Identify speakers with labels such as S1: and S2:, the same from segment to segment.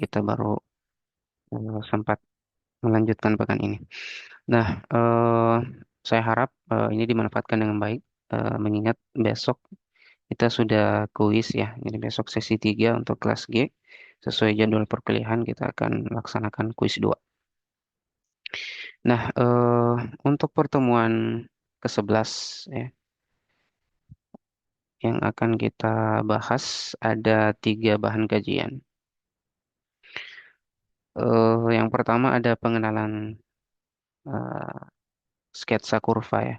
S1: kita baru sempat melanjutkan pekan ini. Nah, saya harap ini dimanfaatkan dengan baik, mengingat besok kita sudah kuis ya. Jadi besok sesi 3 untuk kelas G. Sesuai jadwal perkuliahan kita akan laksanakan kuis 2. Nah, untuk pertemuan ke-11 ya, yang akan kita bahas ada 3 bahan kajian. Yang pertama ada pengenalan eh, sketsa kurva ya.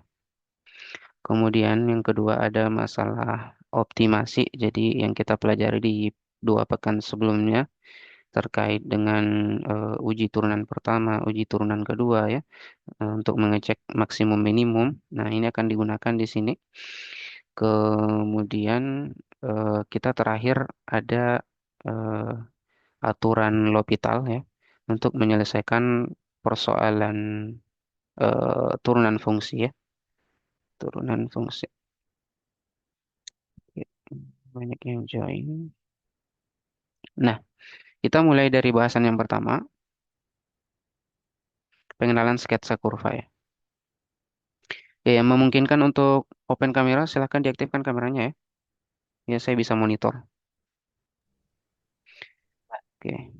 S1: Kemudian yang kedua ada masalah optimasi. Jadi yang kita pelajari di 2 pekan sebelumnya terkait dengan uji turunan pertama, uji turunan kedua ya, untuk mengecek maksimum minimum. Nah, ini akan digunakan di sini. Kemudian kita terakhir ada eh, aturan L'Hopital ya untuk menyelesaikan persoalan turunan fungsi ya, turunan fungsi. Banyak yang join. Nah, kita mulai dari bahasan yang pertama, pengenalan sketsa kurva ya. Ya, yang memungkinkan untuk open kamera, silahkan diaktifkan kameranya ya. Ya, saya bisa monitor. Oke.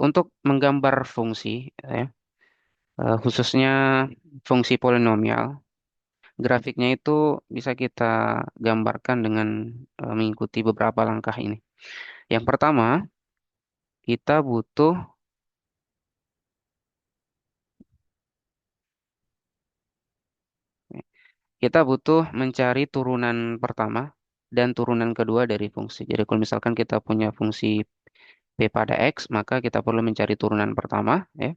S1: Untuk menggambar fungsi, ya, khususnya fungsi polinomial, grafiknya itu bisa kita gambarkan dengan mengikuti beberapa langkah ini. Yang pertama, kita butuh kita butuh mencari turunan pertama dan turunan kedua dari fungsi. Jadi kalau misalkan kita punya fungsi P pada X, maka kita perlu mencari turunan pertama ya,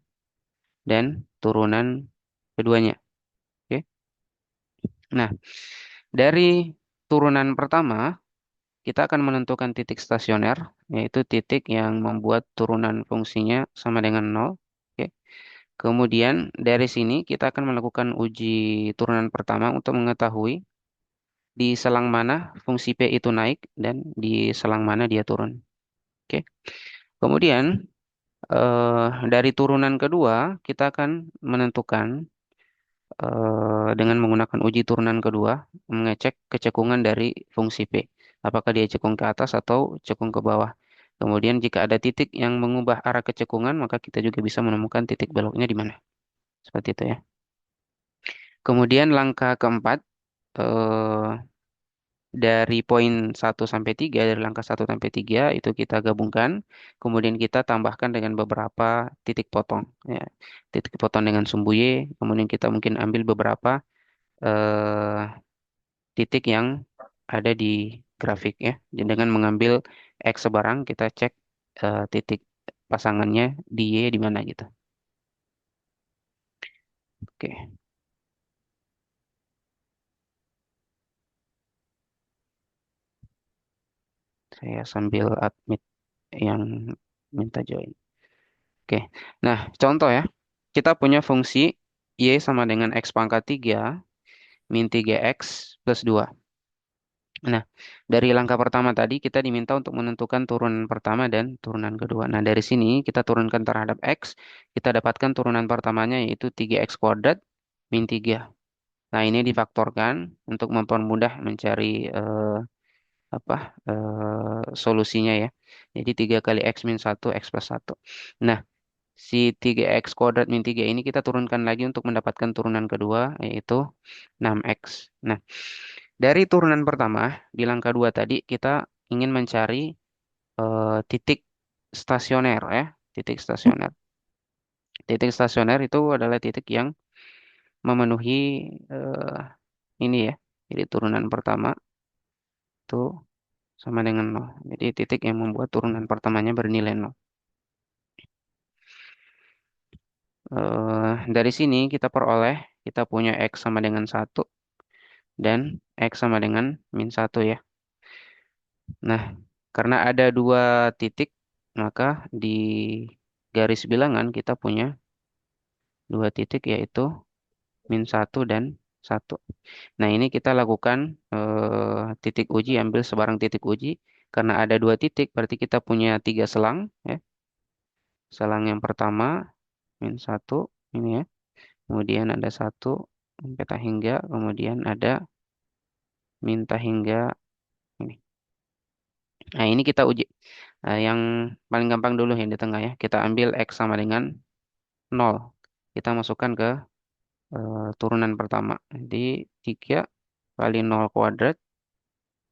S1: dan turunan keduanya. Oke. Nah, dari turunan pertama, kita akan menentukan titik stasioner, yaitu titik yang membuat turunan fungsinya sama dengan nol. Oke. Kemudian dari sini kita akan melakukan uji turunan pertama untuk mengetahui di selang mana fungsi P itu naik dan di selang mana dia turun. Oke. Kemudian dari turunan kedua kita akan menentukan dengan menggunakan uji turunan kedua mengecek kecekungan dari fungsi P. Apakah dia cekung ke atas atau cekung ke bawah. Kemudian jika ada titik yang mengubah arah kecekungan maka kita juga bisa menemukan titik beloknya di mana. Seperti itu ya. Kemudian langkah keempat eh, dari poin 1 sampai 3 dari langkah 1 sampai 3 itu kita gabungkan, kemudian kita tambahkan dengan beberapa titik potong, ya. Titik potong dengan sumbu Y, kemudian kita mungkin ambil beberapa eh, titik yang ada di grafik ya. Jadi dengan mengambil X sebarang, kita cek titik pasangannya di Y di mana gitu. Oke, saya sambil admit yang minta join. Oke, nah contoh ya. Kita punya fungsi Y sama dengan X pangkat 3 min 3X plus 2. Nah, dari langkah pertama tadi kita diminta untuk menentukan turunan pertama dan turunan kedua. Nah, dari sini kita turunkan terhadap X, kita dapatkan turunan pertamanya yaitu 3X kuadrat min 3. Nah, ini difaktorkan untuk mempermudah mencari apa solusinya ya. Jadi 3 kali X min 1, X plus 1. Nah, si 3X kuadrat min 3 ini kita turunkan lagi untuk mendapatkan turunan kedua, yaitu 6X. Nah, dari turunan pertama, di langkah 2 tadi, kita ingin mencari titik stasioner ya. Titik stasioner. Titik stasioner itu adalah titik yang memenuhi eh, ini ya. Jadi turunan pertama itu sama dengan nol. Jadi titik yang membuat turunan pertamanya bernilai nol. Dari sini kita peroleh, kita punya X sama dengan 1 dan X sama dengan min 1 ya. Nah, karena ada 2 titik, maka di garis bilangan kita punya 2 titik yaitu min 1 dan 1. Nah, ini kita lakukan titik uji, ambil sebarang titik uji. Karena ada dua titik, berarti kita punya tiga selang. Ya. Selang yang pertama, min satu, ini ya. Kemudian ada satu, peta hingga. Kemudian ada minta hingga ini. Nah, ini kita uji. Yang paling gampang dulu yang di tengah ya. Kita ambil X sama dengan nol. Kita masukkan ke turunan pertama. Jadi 3 kali nol kuadrat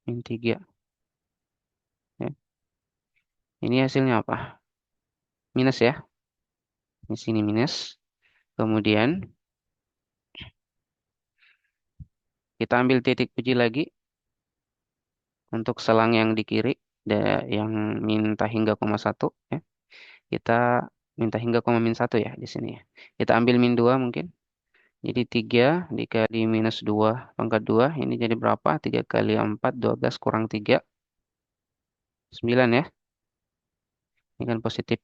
S1: min 3. Ya. Ini hasilnya apa? Minus ya. Di sini minus. Kemudian kita ambil titik uji lagi untuk selang yang di kiri. Yang minta hingga koma satu. Ya. Kita minta hingga koma min satu ya di sini ya. Kita ambil min 2 mungkin. Jadi 3 dikali minus 2 pangkat 2. Ini jadi berapa? 3 kali 4, 12 kurang 3. 9 ya. Ini kan positif.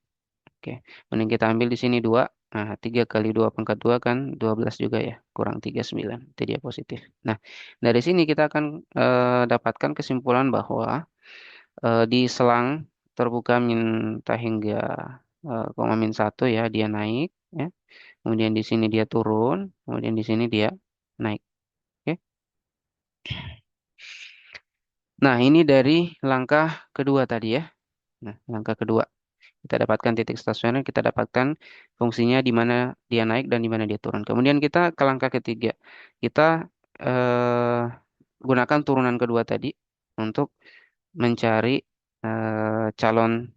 S1: Oke. Mending kita ambil di sini 2. Nah, 3 kali 2 pangkat 2 kan 12 juga ya. Kurang 3, 9. Itu dia positif. Nah, dari sini kita akan dapatkan kesimpulan bahwa di selang terbuka minta hingga koma min 1 ya, dia naik. Ya. Kemudian di sini dia turun. Kemudian di sini dia naik. Oke. Nah, ini dari langkah kedua tadi ya. Nah, langkah kedua. Kita dapatkan titik stasioner, kita dapatkan fungsinya di mana dia naik dan di mana dia turun. Kemudian kita ke langkah ketiga. Kita eh, gunakan turunan kedua tadi untuk mencari calon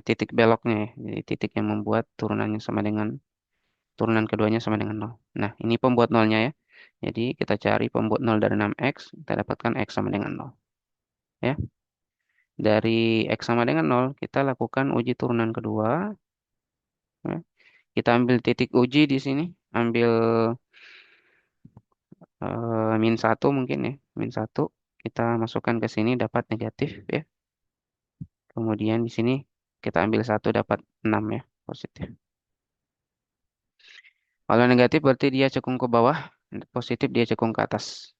S1: titik beloknya ya. Jadi titik yang membuat turunannya sama dengan turunan keduanya sama dengan nol. Nah, ini pembuat nolnya ya. Jadi kita cari pembuat nol dari 6x, kita dapatkan x sama dengan nol. Ya. Dari x sama dengan nol, kita lakukan uji turunan kedua. Ya. Kita ambil titik uji di sini, ambil min satu mungkin ya, min satu. Kita masukkan ke sini dapat negatif ya. Kemudian di sini kita ambil satu dapat 6 ya, positif. Kalau negatif berarti dia cekung ke bawah, positif dia cekung ke atas.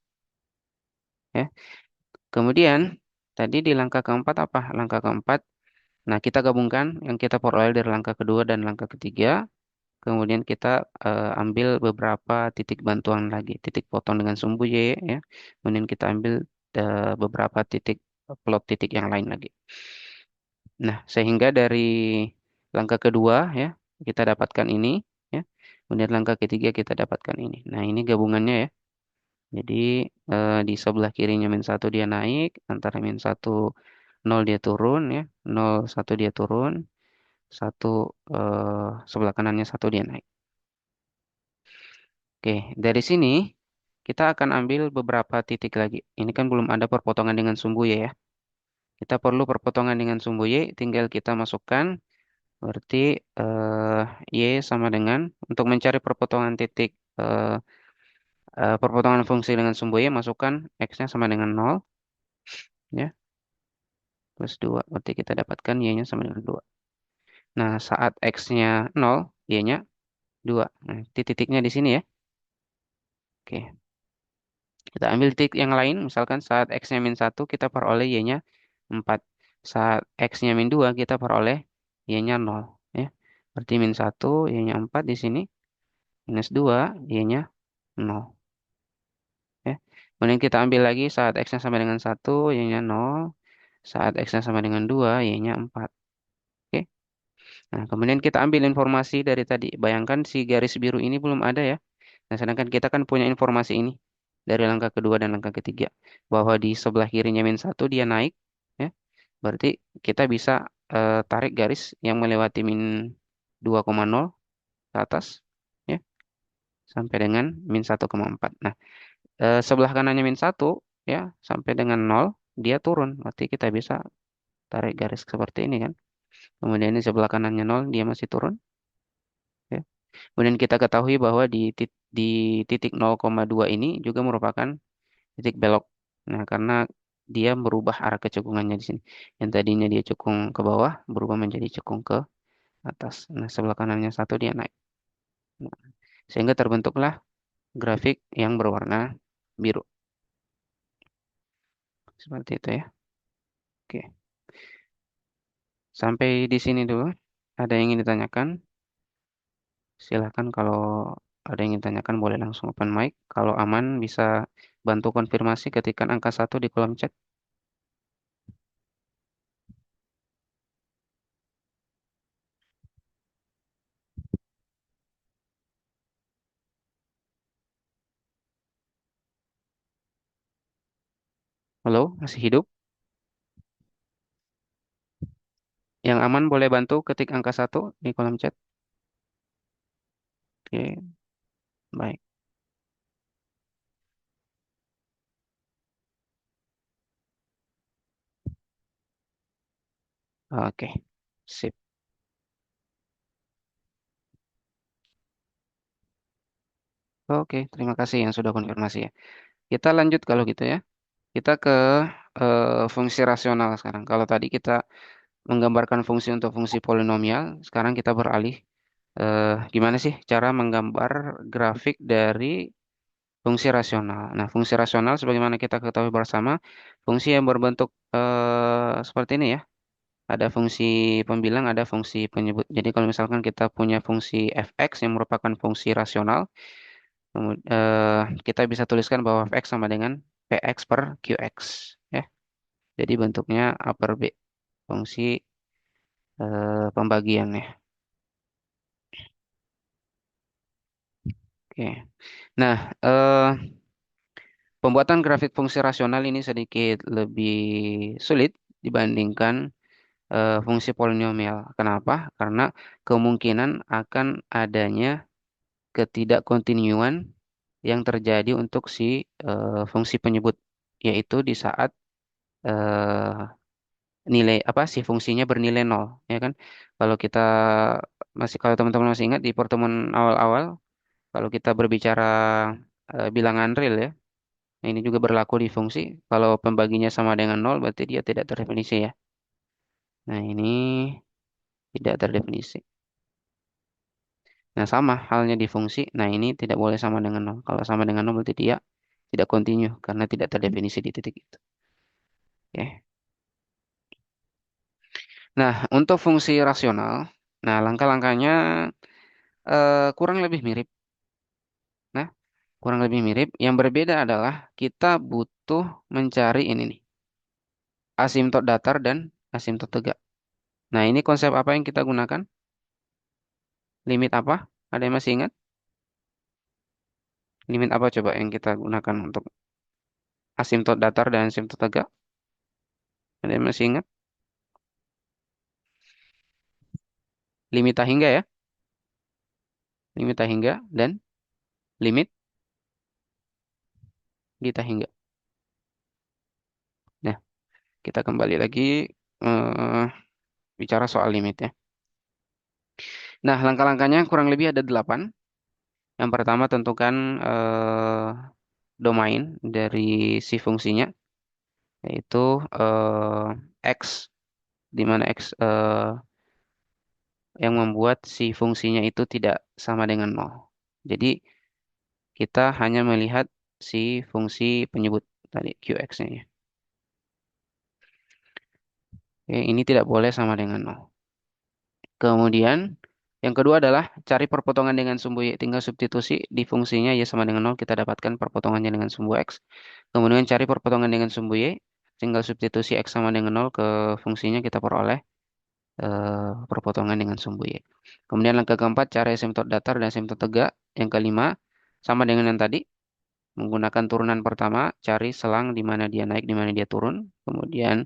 S1: Ya. Kemudian tadi di langkah keempat apa? Langkah keempat, nah kita gabungkan yang kita peroleh dari langkah kedua dan langkah ketiga. Kemudian kita ambil beberapa titik bantuan lagi, titik potong dengan sumbu Y ya. Kemudian kita ambil beberapa titik plot titik yang lain lagi. Nah, sehingga dari langkah kedua ya kita dapatkan ini ya. Kemudian langkah ketiga kita dapatkan ini. Nah, ini gabungannya ya. Jadi di sebelah kirinya min satu dia naik, antara min satu 0 dia turun ya, 0 1 dia turun, satu sebelah kanannya satu dia naik. Oke, dari sini kita akan ambil beberapa titik lagi. Ini kan belum ada perpotongan dengan sumbu Y ya. Kita perlu perpotongan dengan sumbu Y, tinggal kita masukkan. Berarti eh, Y sama dengan, untuk mencari perpotongan titik, perpotongan fungsi dengan sumbu Y, masukkan X-nya sama dengan nol, ya, plus 2. Berarti kita dapatkan Y-nya sama dengan 2. Nah, saat X-nya nol, Y-nya 2. Nah, titiknya di sini ya. Oke. Kita ambil titik yang lain, misalkan saat X-nya min satu kita peroleh Y-nya 4. Saat X-nya min 2 kita peroleh Y-nya 0. Ya. Berarti min satu Y-nya 4 di sini, minus 2 Y-nya 0. Ya. Kemudian kita ambil lagi saat X-nya sama dengan satu Y-nya 0. Saat X-nya sama dengan 2 Y-nya 4. Oke. Nah, kemudian kita ambil informasi dari tadi. Bayangkan si garis biru ini belum ada ya. Nah, sedangkan kita kan punya informasi ini dari langkah kedua dan langkah ketiga, bahwa di sebelah kirinya min satu dia naik, ya. Berarti kita bisa tarik garis yang melewati min 2,0 ke atas, ya, sampai dengan min 1,4. Nah, sebelah kanannya min satu, ya, sampai dengan nol dia turun. Berarti kita bisa tarik garis seperti ini kan. Kemudian di sebelah kanannya nol dia masih turun, ya. Kemudian kita ketahui bahwa di titik 0,2 ini juga merupakan titik belok. Nah, karena dia merubah arah kecekungannya di sini. Yang tadinya dia cekung ke bawah, berubah menjadi cekung ke atas. Nah, sebelah kanannya satu dia naik. Nah, sehingga terbentuklah grafik yang berwarna biru. Seperti itu ya. Oke, sampai di sini dulu. Ada yang ingin ditanyakan? Silakan kalau ada yang ingin ditanyakan boleh langsung open mic. Kalau aman bisa bantu konfirmasi ketikkan angka satu di kolom chat. Halo, masih hidup? Yang aman boleh bantu ketik angka satu di kolom chat. Oke, baik. Oke, sip. Oke, terima kasih yang sudah konfirmasi ya. Kita lanjut kalau gitu ya. Kita ke fungsi rasional sekarang. Kalau tadi kita menggambarkan fungsi untuk fungsi polinomial, sekarang kita beralih gimana sih cara menggambar grafik dari fungsi rasional. Nah, fungsi rasional sebagaimana kita ketahui bersama, fungsi yang berbentuk seperti ini ya. Ada fungsi pembilang, ada fungsi penyebut. Jadi kalau misalkan kita punya fungsi fx yang merupakan fungsi rasional, kita bisa tuliskan bahwa fx sama dengan px per qx. Ya. Jadi bentuknya upper B, fungsi pembagian ya. Oke. Nah, pembuatan grafik fungsi rasional ini sedikit lebih sulit dibandingkan fungsi polinomial. Kenapa? Karena kemungkinan akan adanya ketidakkontinuan yang terjadi untuk si fungsi penyebut, yaitu di saat nilai apa si fungsinya bernilai nol, ya kan? Kalau kita masih kalau teman-teman masih ingat di pertemuan awal-awal, kalau kita berbicara bilangan real ya, nah ini juga berlaku di fungsi. Kalau pembaginya sama dengan nol, berarti dia tidak terdefinisi ya. Nah ini tidak terdefinisi. Nah sama halnya di fungsi. Nah ini tidak boleh sama dengan nol. Kalau sama dengan nol berarti dia tidak kontinu karena tidak terdefinisi di titik itu. Oke. Nah untuk fungsi rasional, nah langkah-langkahnya kurang lebih mirip. Nah kurang lebih mirip. Yang berbeda adalah kita butuh mencari ini nih, asimtot datar dan asimtot tegak. Nah, ini konsep apa yang kita gunakan? Limit apa? Ada yang masih ingat? Limit apa coba yang kita gunakan untuk asimtot datar dan asimtot tegak? Ada yang masih ingat? Limit tak hingga ya? Limit tak hingga dan limit di tak hingga. Nah, kita kembali lagi eh, bicara soal limit ya. Nah, langkah-langkahnya kurang lebih ada 8. Yang pertama tentukan domain dari si fungsinya, yaitu x, di mana x yang membuat si fungsinya itu tidak sama dengan nol. Jadi kita hanya melihat si fungsi penyebut tadi qx-nya ya. Oke, ini tidak boleh sama dengan nol. Kemudian yang kedua adalah cari perpotongan dengan sumbu y. Tinggal substitusi di fungsinya y sama dengan nol, kita dapatkan perpotongannya dengan sumbu x. Kemudian cari perpotongan dengan sumbu y. Tinggal substitusi x sama dengan nol ke fungsinya, kita peroleh perpotongan dengan sumbu y. Kemudian langkah keempat cari asimtot datar dan asimtot tegak. Yang kelima sama dengan yang tadi, menggunakan turunan pertama, cari selang di mana dia naik, di mana dia turun. Kemudian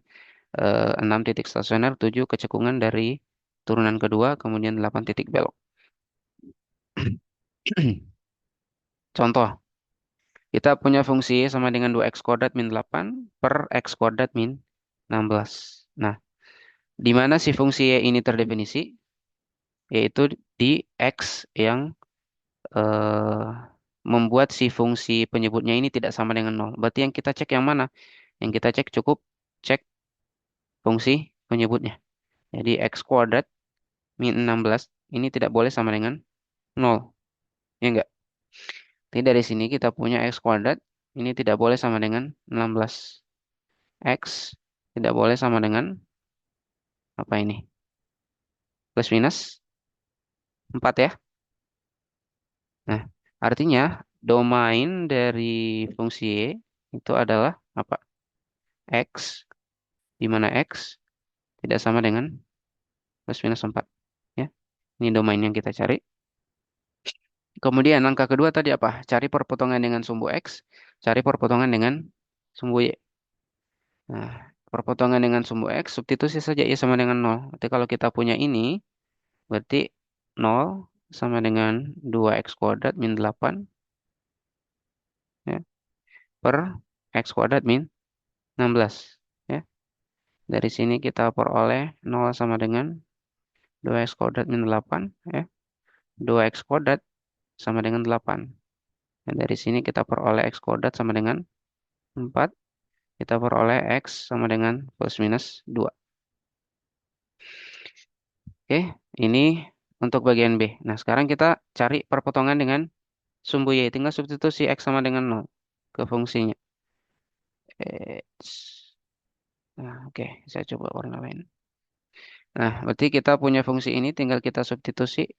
S1: 6 titik stasioner, 7 kecekungan dari turunan kedua, kemudian 8 titik belok. Contoh, kita punya fungsi sama dengan 2x kuadrat min 8 per x kuadrat min 16. Nah, di mana si fungsi y ini terdefinisi? Yaitu di x yang eh, membuat si fungsi penyebutnya ini tidak sama dengan nol. Berarti yang kita cek yang mana? Yang kita cek cukup cek fungsi penyebutnya. Jadi x kuadrat min 16 ini tidak boleh sama dengan nol. Ya enggak? Jadi dari sini kita punya x kuadrat ini tidak boleh sama dengan 16. X Tidak boleh sama dengan apa ini? Plus minus 4 ya. Nah, artinya domain dari fungsi Y itu adalah apa? X, di mana X tidak sama dengan plus minus 4. Ya, ini domain yang kita cari. Kemudian langkah kedua tadi apa? Cari perpotongan dengan sumbu X, cari perpotongan dengan sumbu Y. Nah, perpotongan dengan sumbu X, substitusi saja Y sama dengan 0. Berarti kalau kita punya ini, berarti 0 sama dengan 2X kuadrat min 8 ya, per X kuadrat min 16. Ya. Dari sini kita peroleh 0 sama dengan 2X kuadrat min 8. Ya. 2X kuadrat sama dengan 8. Nah, dari sini kita peroleh X kuadrat sama dengan 4. Kita peroleh X sama dengan plus minus 2. Oke, ini untuk bagian B. Nah, sekarang kita cari perpotongan dengan sumbu Y. Tinggal substitusi X sama dengan 0 ke fungsinya. Nah, oke, saya coba warna lain. Nah, berarti kita punya fungsi ini, tinggal kita substitusi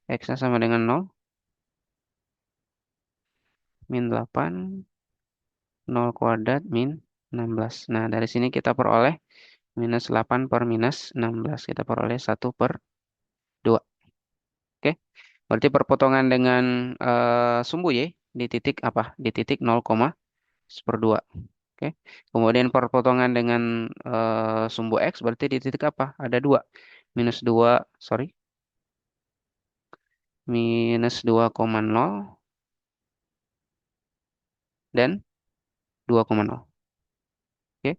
S1: X-nya sama dengan 0, min 8, 0 kuadrat, min 16. Nah, dari sini kita peroleh minus 8 per minus 16. Kita peroleh 1/2. Oke, berarti perpotongan dengan sumbu Y di titik apa? Di titik 0,2. Oke, kemudian perpotongan dengan sumbu X berarti di titik apa? Ada 2. Minus 2, sorry, minus 2,0 dan 2,0. Oke.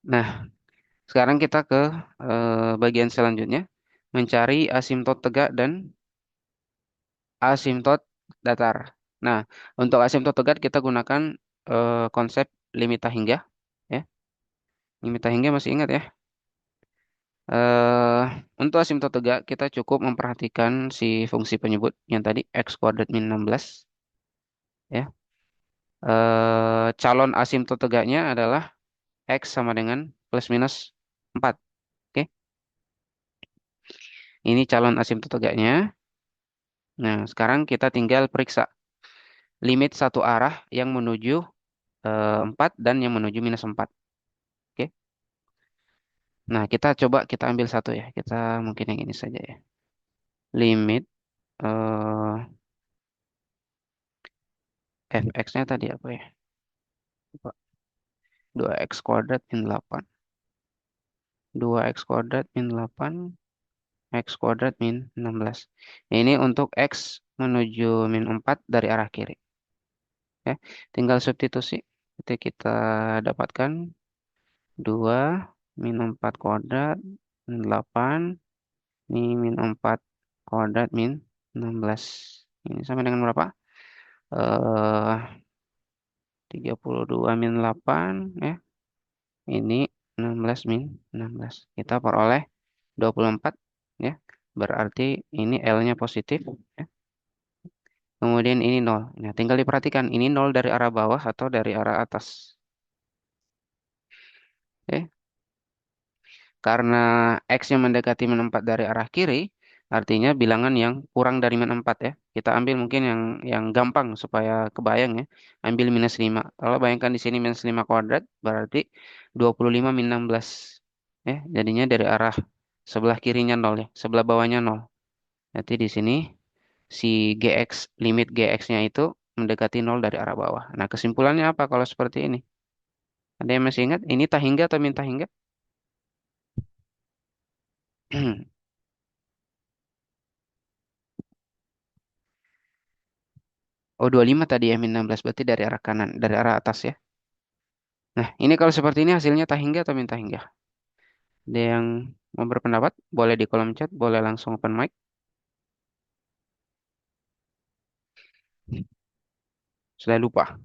S1: Nah, sekarang kita ke bagian selanjutnya, mencari asimtot tegak dan asimtot datar. Nah, untuk asimtot tegak kita gunakan konsep limit hingga. Ya, limit hingga masih ingat ya? eh untuk asimtot tegak kita cukup memperhatikan si fungsi penyebut yang tadi x kuadrat min 16. Ya, calon asimtot tegaknya adalah x sama dengan plus minus 4. Oke, ini calon asimtot tegaknya. Nah, sekarang kita tinggal periksa limit satu arah yang menuju 4 dan yang menuju minus 4. Oke. Nah, kita coba kita ambil satu ya. Kita mungkin yang ini saja ya. Limit eh, fx-nya tadi apa ya? Coba. 2x kuadrat min 8. 2x kuadrat min 8, x kuadrat min 16. Ini untuk x menuju min 4 dari arah kiri. Ya, tinggal substitusi. Jadi kita dapatkan 2 min 4 kuadrat min 8. Ini min 4 kuadrat min 16. Ini sama dengan berapa? 32 min 8 ya. Ini 16 min 16. Kita peroleh 24 ya. Berarti ini L-nya positif ya. Kemudian ini 0. Nah, tinggal diperhatikan ini 0 dari arah bawah atau dari arah atas. Oke. Karena X-nya mendekati min 4 dari arah kiri, artinya bilangan yang kurang dari min 4 ya. Kita ambil mungkin yang gampang supaya kebayang ya. Ambil minus 5. Kalau bayangkan di sini minus 5 kuadrat, berarti 25 min 16. Ya, jadinya dari arah sebelah kirinya 0 ya. Sebelah bawahnya 0. Jadi di sini si GX, limit GX-nya itu mendekati 0 dari arah bawah. Nah, kesimpulannya apa kalau seperti ini? Ada yang masih ingat? Ini tahingga atau min tahingga? Oh, 25 tadi ya, min 16. Berarti dari arah kanan, dari arah atas ya. Nah, ini kalau seperti ini hasilnya tahingga atau min tahingga? Ada yang mau berpendapat? Boleh di kolom chat, boleh langsung open mic. Sudah lupa.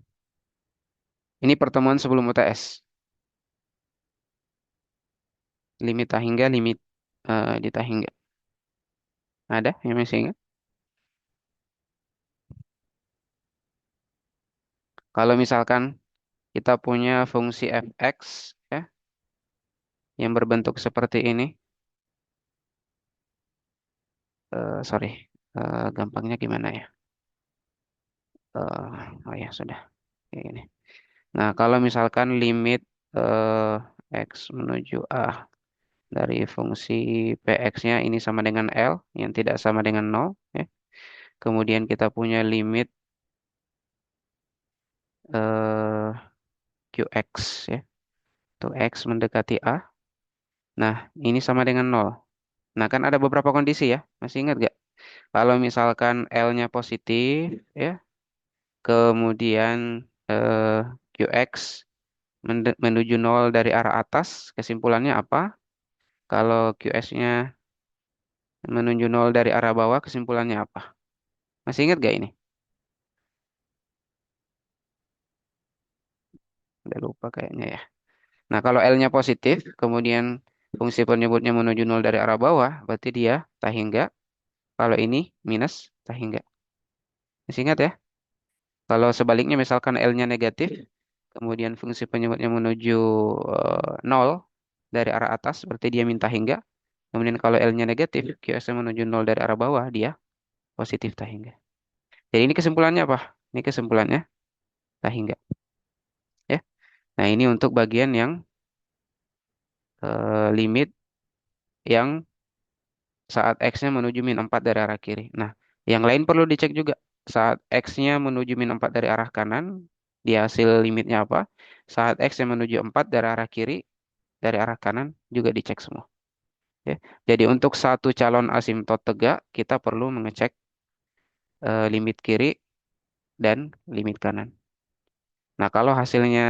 S1: Ini pertemuan sebelum UTS. Limit tahingga, limit di tahingga. Ada yang masih ingat? Kalau misalkan kita punya fungsi fx ya yang berbentuk seperti ini. Sorry, gampangnya gimana ya? Oh ya sudah kayak gini. Nah, kalau misalkan limit x menuju a dari fungsi px-nya ini sama dengan L yang tidak sama dengan nol, ya. Kemudian kita punya limit eh, qx ya, untuk x mendekati A. Nah, ini sama dengan nol. Nah, kan ada beberapa kondisi ya. Masih ingat gak? Kalau misalkan L-nya positif ya, kemudian eh, qx menuju nol dari arah atas, kesimpulannya apa? Kalau qs-nya menuju nol dari arah bawah, kesimpulannya apa? Masih ingat gak ini? Udah lupa kayaknya ya. Nah, kalau L-nya positif, kemudian fungsi penyebutnya menuju nol dari arah bawah, berarti dia tahingga. Kalau ini minus tahingga. Masih ingat ya? Kalau sebaliknya misalkan L-nya negatif, kemudian fungsi penyebutnya menuju nol dari arah atas, berarti dia minta hingga. Kemudian kalau L-nya negatif, QS-nya menuju nol dari arah bawah, dia positif tahingga. Jadi ini kesimpulannya apa? Ini kesimpulannya tahingga. Ya. Nah, ini untuk bagian yang limit yang saat X-nya menuju min 4 dari arah kiri. Nah, yang lain perlu dicek juga. Saat X-nya menuju min 4 dari arah kanan, di hasil limitnya apa? Saat X-nya menuju 4 dari arah kiri, dari arah kanan, juga dicek semua. Ya. Jadi untuk satu calon asimtot tegak, kita perlu mengecek limit kiri dan limit kanan. Nah, kalau hasilnya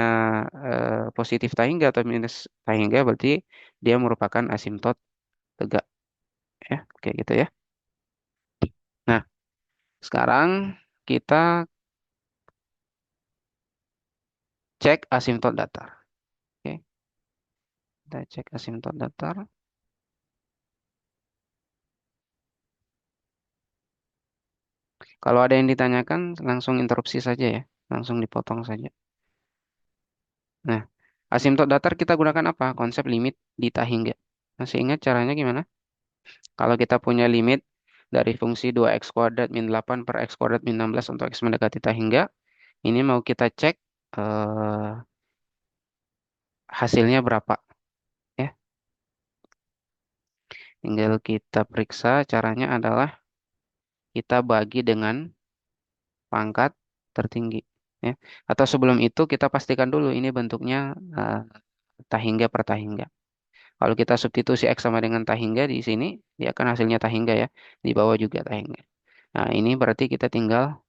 S1: positif tahingga atau minus tahingga, berarti dia merupakan asimtot tegak. Ya, kayak gitu ya. Nah, sekarang kita cek asimtot datar. Oke, kita cek asimtot datar. Kalau ada yang ditanyakan, langsung interupsi saja ya. Langsung dipotong saja. Nah, asimtot datar kita gunakan apa? Konsep limit dita hingga. Masih ingat caranya gimana? Kalau kita punya limit dari fungsi 2x kuadrat min 8 per x kuadrat min 16 untuk x mendekati ta hingga, ini mau kita cek eh, hasilnya berapa. Ya, tinggal kita periksa. Caranya adalah kita bagi dengan pangkat tertinggi. Ya. Atau sebelum itu kita pastikan dulu ini bentuknya eh, tahingga per tahingga. Kalau kita substitusi X sama dengan tahingga di sini, dia akan hasilnya tahingga ya. Di bawah juga tahingga. Nah, ini berarti kita tinggal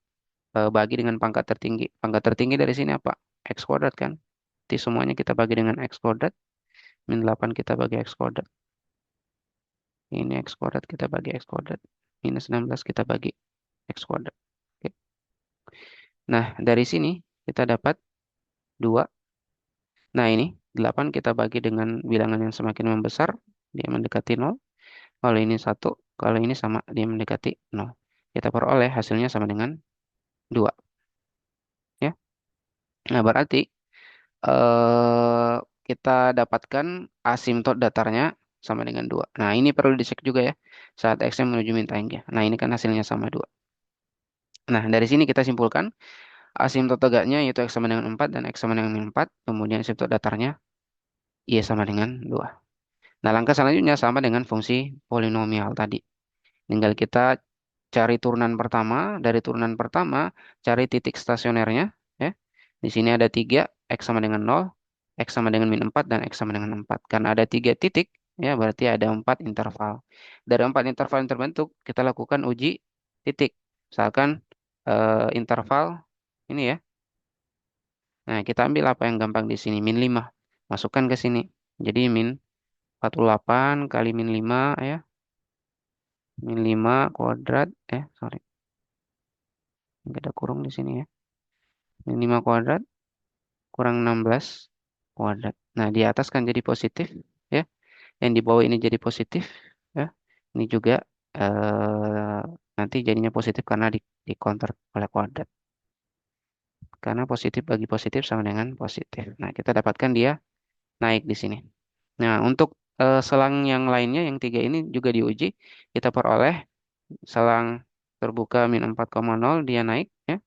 S1: bagi dengan pangkat tertinggi. Pangkat tertinggi dari sini apa? X kuadrat kan. Jadi semuanya kita bagi dengan X kuadrat. Min 8 kita bagi X kuadrat. Ini X kuadrat kita bagi X kuadrat. Minus 16 kita bagi X kuadrat. Oke. Nah, dari sini kita dapat 2. Nah, ini 8 kita bagi dengan bilangan yang semakin membesar. Dia mendekati nol. Kalau ini satu, kalau ini sama, dia mendekati nol. Kita peroleh hasilnya sama dengan 2. Ya. Nah, berarti eh, kita dapatkan asimtot datarnya sama dengan 2. Nah, ini perlu dicek juga ya. Saat X-nya menuju min hingga. Nah, ini kan hasilnya sama 2. Nah, dari sini kita simpulkan asimtot tegaknya yaitu X sama dengan 4 dan X sama dengan min 4. Kemudian asimtot datarnya Y sama dengan 2. Nah, langkah selanjutnya sama dengan fungsi polinomial tadi. Tinggal kita cari turunan pertama. Dari turunan pertama, cari titik stasionernya. Ya. Di sini ada 3, X sama dengan 0, X sama dengan min 4, dan X sama dengan 4. Karena ada 3 titik, ya berarti ada 4 interval. Dari 4 interval yang terbentuk, kita lakukan uji titik. Misalkan interval ini ya. Nah, kita ambil apa yang gampang di sini, min 5. Masukkan ke sini. Jadi min 48 kali min 5 ya. Min 5 kuadrat, sorry. Nggak ada kurung di sini ya. Min 5 kuadrat kurang 16 kuadrat. Nah, di atas kan jadi positif ya. Yang di bawah ini jadi positif ya. Ini juga nanti jadinya positif karena di counter oleh kuadrat. karena positif bagi positif sama dengan positif. Nah, kita dapatkan dia naik di sini. Nah, untuk selang yang lainnya, yang tiga ini juga diuji, kita peroleh selang terbuka min 4,0 dia naik, ya.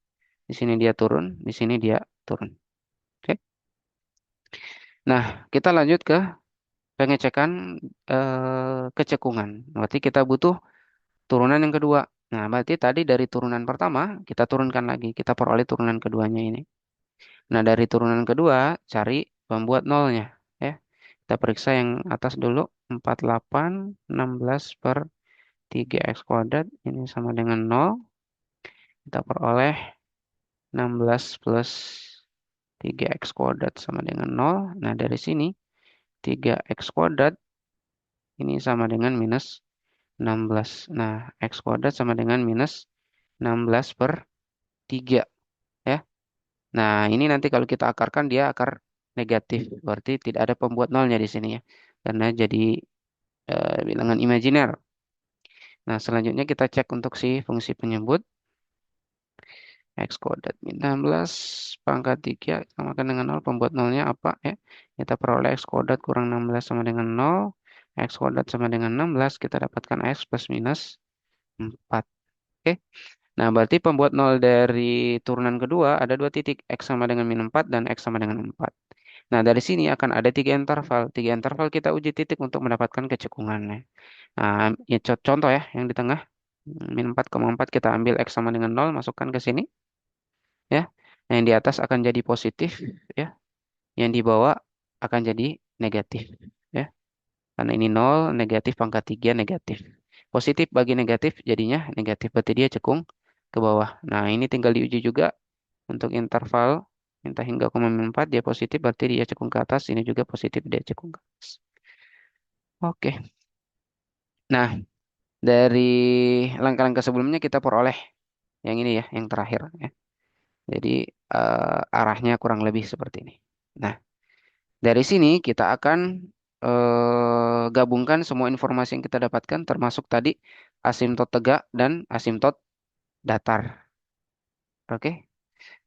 S1: Di sini dia turun, di sini dia turun. Oke. Nah, kita lanjut ke pengecekan kecekungan. Berarti kita butuh turunan yang kedua. Nah, berarti tadi dari turunan pertama, kita turunkan lagi. Kita peroleh turunan keduanya ini. Nah, dari turunan kedua, cari pembuat nolnya. Ya. Kita periksa yang atas dulu. 48, 16 per 3x kuadrat. Ini sama dengan 0. Kita peroleh 16 plus 3x kuadrat sama dengan 0. Nah, dari sini 3x kuadrat ini sama dengan minus 16. Nah, x kuadrat sama dengan minus 16 per 3. Ya. Nah, ini nanti kalau kita akarkan dia akar negatif. Berarti tidak ada pembuat nolnya di sini ya. Karena jadi bilangan imajiner. Nah, selanjutnya kita cek untuk si fungsi penyebut. X kuadrat min 16 pangkat 3 samakan dengan 0. Pembuat nolnya apa ya? Kita peroleh X kuadrat kurang 16 sama dengan 0. X kuadrat sama dengan 16. Kita dapatkan X plus minus 4. Oke. Nah, berarti pembuat nol dari turunan kedua ada dua titik. X sama dengan min 4 dan X sama dengan 4. Nah, dari sini akan ada tiga interval. Tiga interval kita uji titik untuk mendapatkan kecekungannya. Nah, ya, contoh ya, yang di tengah. Min 4,4 kita ambil X sama dengan 0, masukkan ke sini. Ya. Nah, yang di atas akan jadi positif. Ya. Yang di bawah akan jadi negatif. Ya. Karena ini 0, negatif pangkat 3, negatif. Positif bagi negatif, jadinya negatif. Berarti dia cekung ke bawah. Nah, ini tinggal diuji juga untuk interval. Minta hingga 0,4, dia positif, berarti dia cekung ke atas. Ini juga positif, dia cekung ke atas. Oke. Nah, dari langkah-langkah sebelumnya kita peroleh yang ini ya, yang terakhir. Ya. Jadi, arahnya kurang lebih seperti ini. Nah, dari sini kita akan gabungkan semua informasi yang kita dapatkan, termasuk tadi asimtot tegak dan asimtot datar. Oke,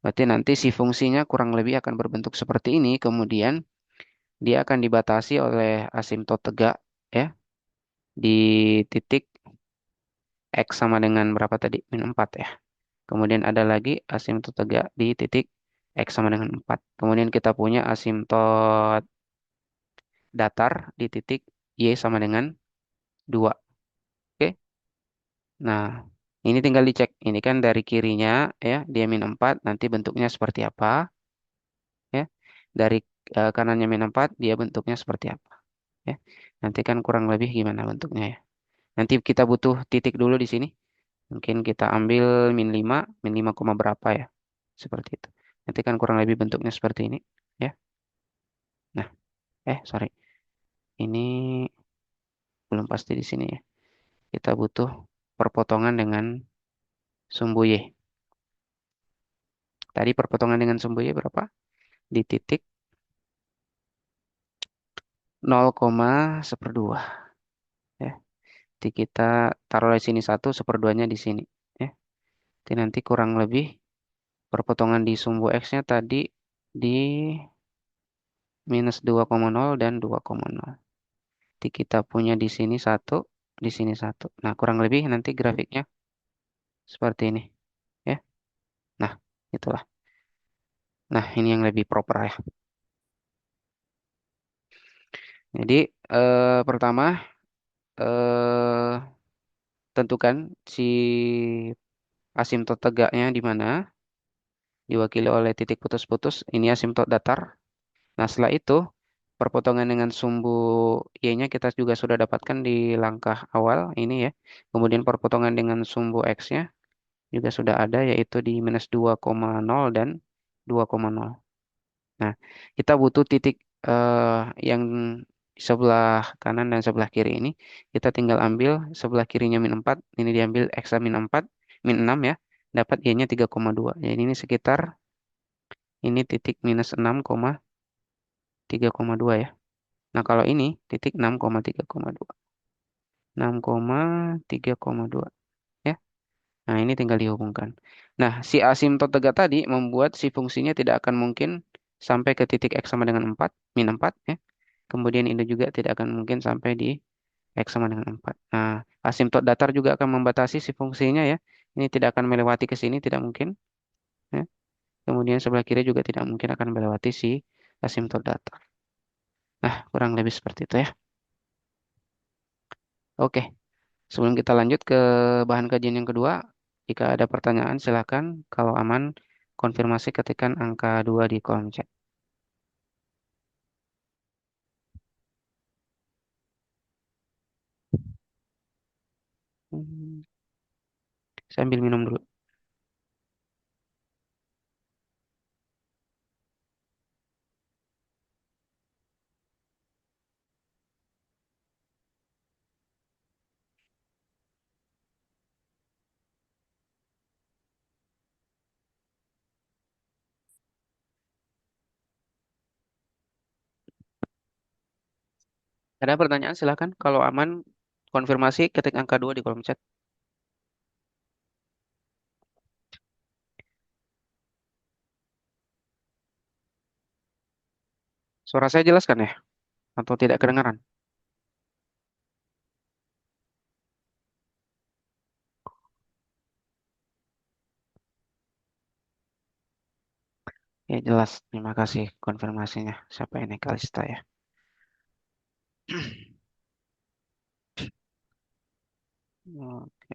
S1: berarti nanti si fungsinya kurang lebih akan berbentuk seperti ini. Kemudian dia akan dibatasi oleh asimtot tegak ya di titik X sama dengan berapa tadi? Min 4 ya. Kemudian ada lagi asimtot tegak di titik X sama dengan 4. Kemudian kita punya asimtot datar di titik Y sama dengan 2. Oke. Nah, ini tinggal dicek. Ini kan dari kirinya ya, dia min 4, nanti bentuknya seperti apa ya. Dari kanannya min 4, dia bentuknya seperti apa ya. Nanti kan kurang lebih gimana bentuknya ya. Nanti kita butuh titik dulu di sini. Mungkin kita ambil min 5, min 5, berapa ya. Seperti itu. Nanti kan kurang lebih bentuknya seperti ini ya. Nah, sorry. Ini belum pasti di sini ya. Kita butuh perpotongan dengan sumbu Y. Tadi perpotongan dengan sumbu Y berapa? Di titik 0,12 ya. Jadi kita taruh di sini 1/2-nya di sini ya. Jadi nanti kurang lebih perpotongan di sumbu X-nya tadi di minus 2,0 dan 2,0. Jadi kita punya di sini 1, di sini 1. Nah, kurang lebih nanti grafiknya seperti ini ya. Nah, itulah. Nah, ini yang lebih proper ya. Jadi pertama eh, tentukan si asimtot tegaknya di mana, diwakili oleh titik putus-putus. Ini asimtot datar. Nah, setelah itu perpotongan dengan sumbu Y-nya kita juga sudah dapatkan di langkah awal ini ya. Kemudian perpotongan dengan sumbu X-nya juga sudah ada, yaitu di minus 2,0 dan 2,0. Nah, kita butuh titik yang sebelah kanan dan sebelah kiri ini. Kita tinggal ambil sebelah kirinya min 4. Ini diambil X min 4, min 6 ya. Dapat Y-nya 3,2. Jadi ini sekitar ini titik minus 6,3,2 ya. Nah, kalau ini titik 6,3,2. 6,3,2 ya. Nah, ini tinggal dihubungkan. Nah, si asimtot tegak tadi membuat si fungsinya tidak akan mungkin sampai ke titik X sama dengan 4 min 4 ya. Kemudian ini juga tidak akan mungkin sampai di X sama dengan 4. Nah, asimtot datar juga akan membatasi si fungsinya ya. Ini tidak akan melewati ke sini, tidak mungkin. Ya. Kemudian sebelah kiri juga tidak mungkin akan melewati si asimtot datar. Nah, kurang lebih seperti itu ya. Oke, sebelum kita lanjut ke bahan kajian yang kedua, jika ada pertanyaan silakan. Kalau aman, konfirmasi ketikkan angka 2 di kolom chat. Hmm, saya ambil minum dulu. Ada pertanyaan silakan. Kalau aman, konfirmasi ketik angka 2 di kolom chat. Suara saya jelaskan ya? Atau tidak kedengaran? Ya jelas. Terima kasih konfirmasinya. Siapa ini Kalista ya? Oke.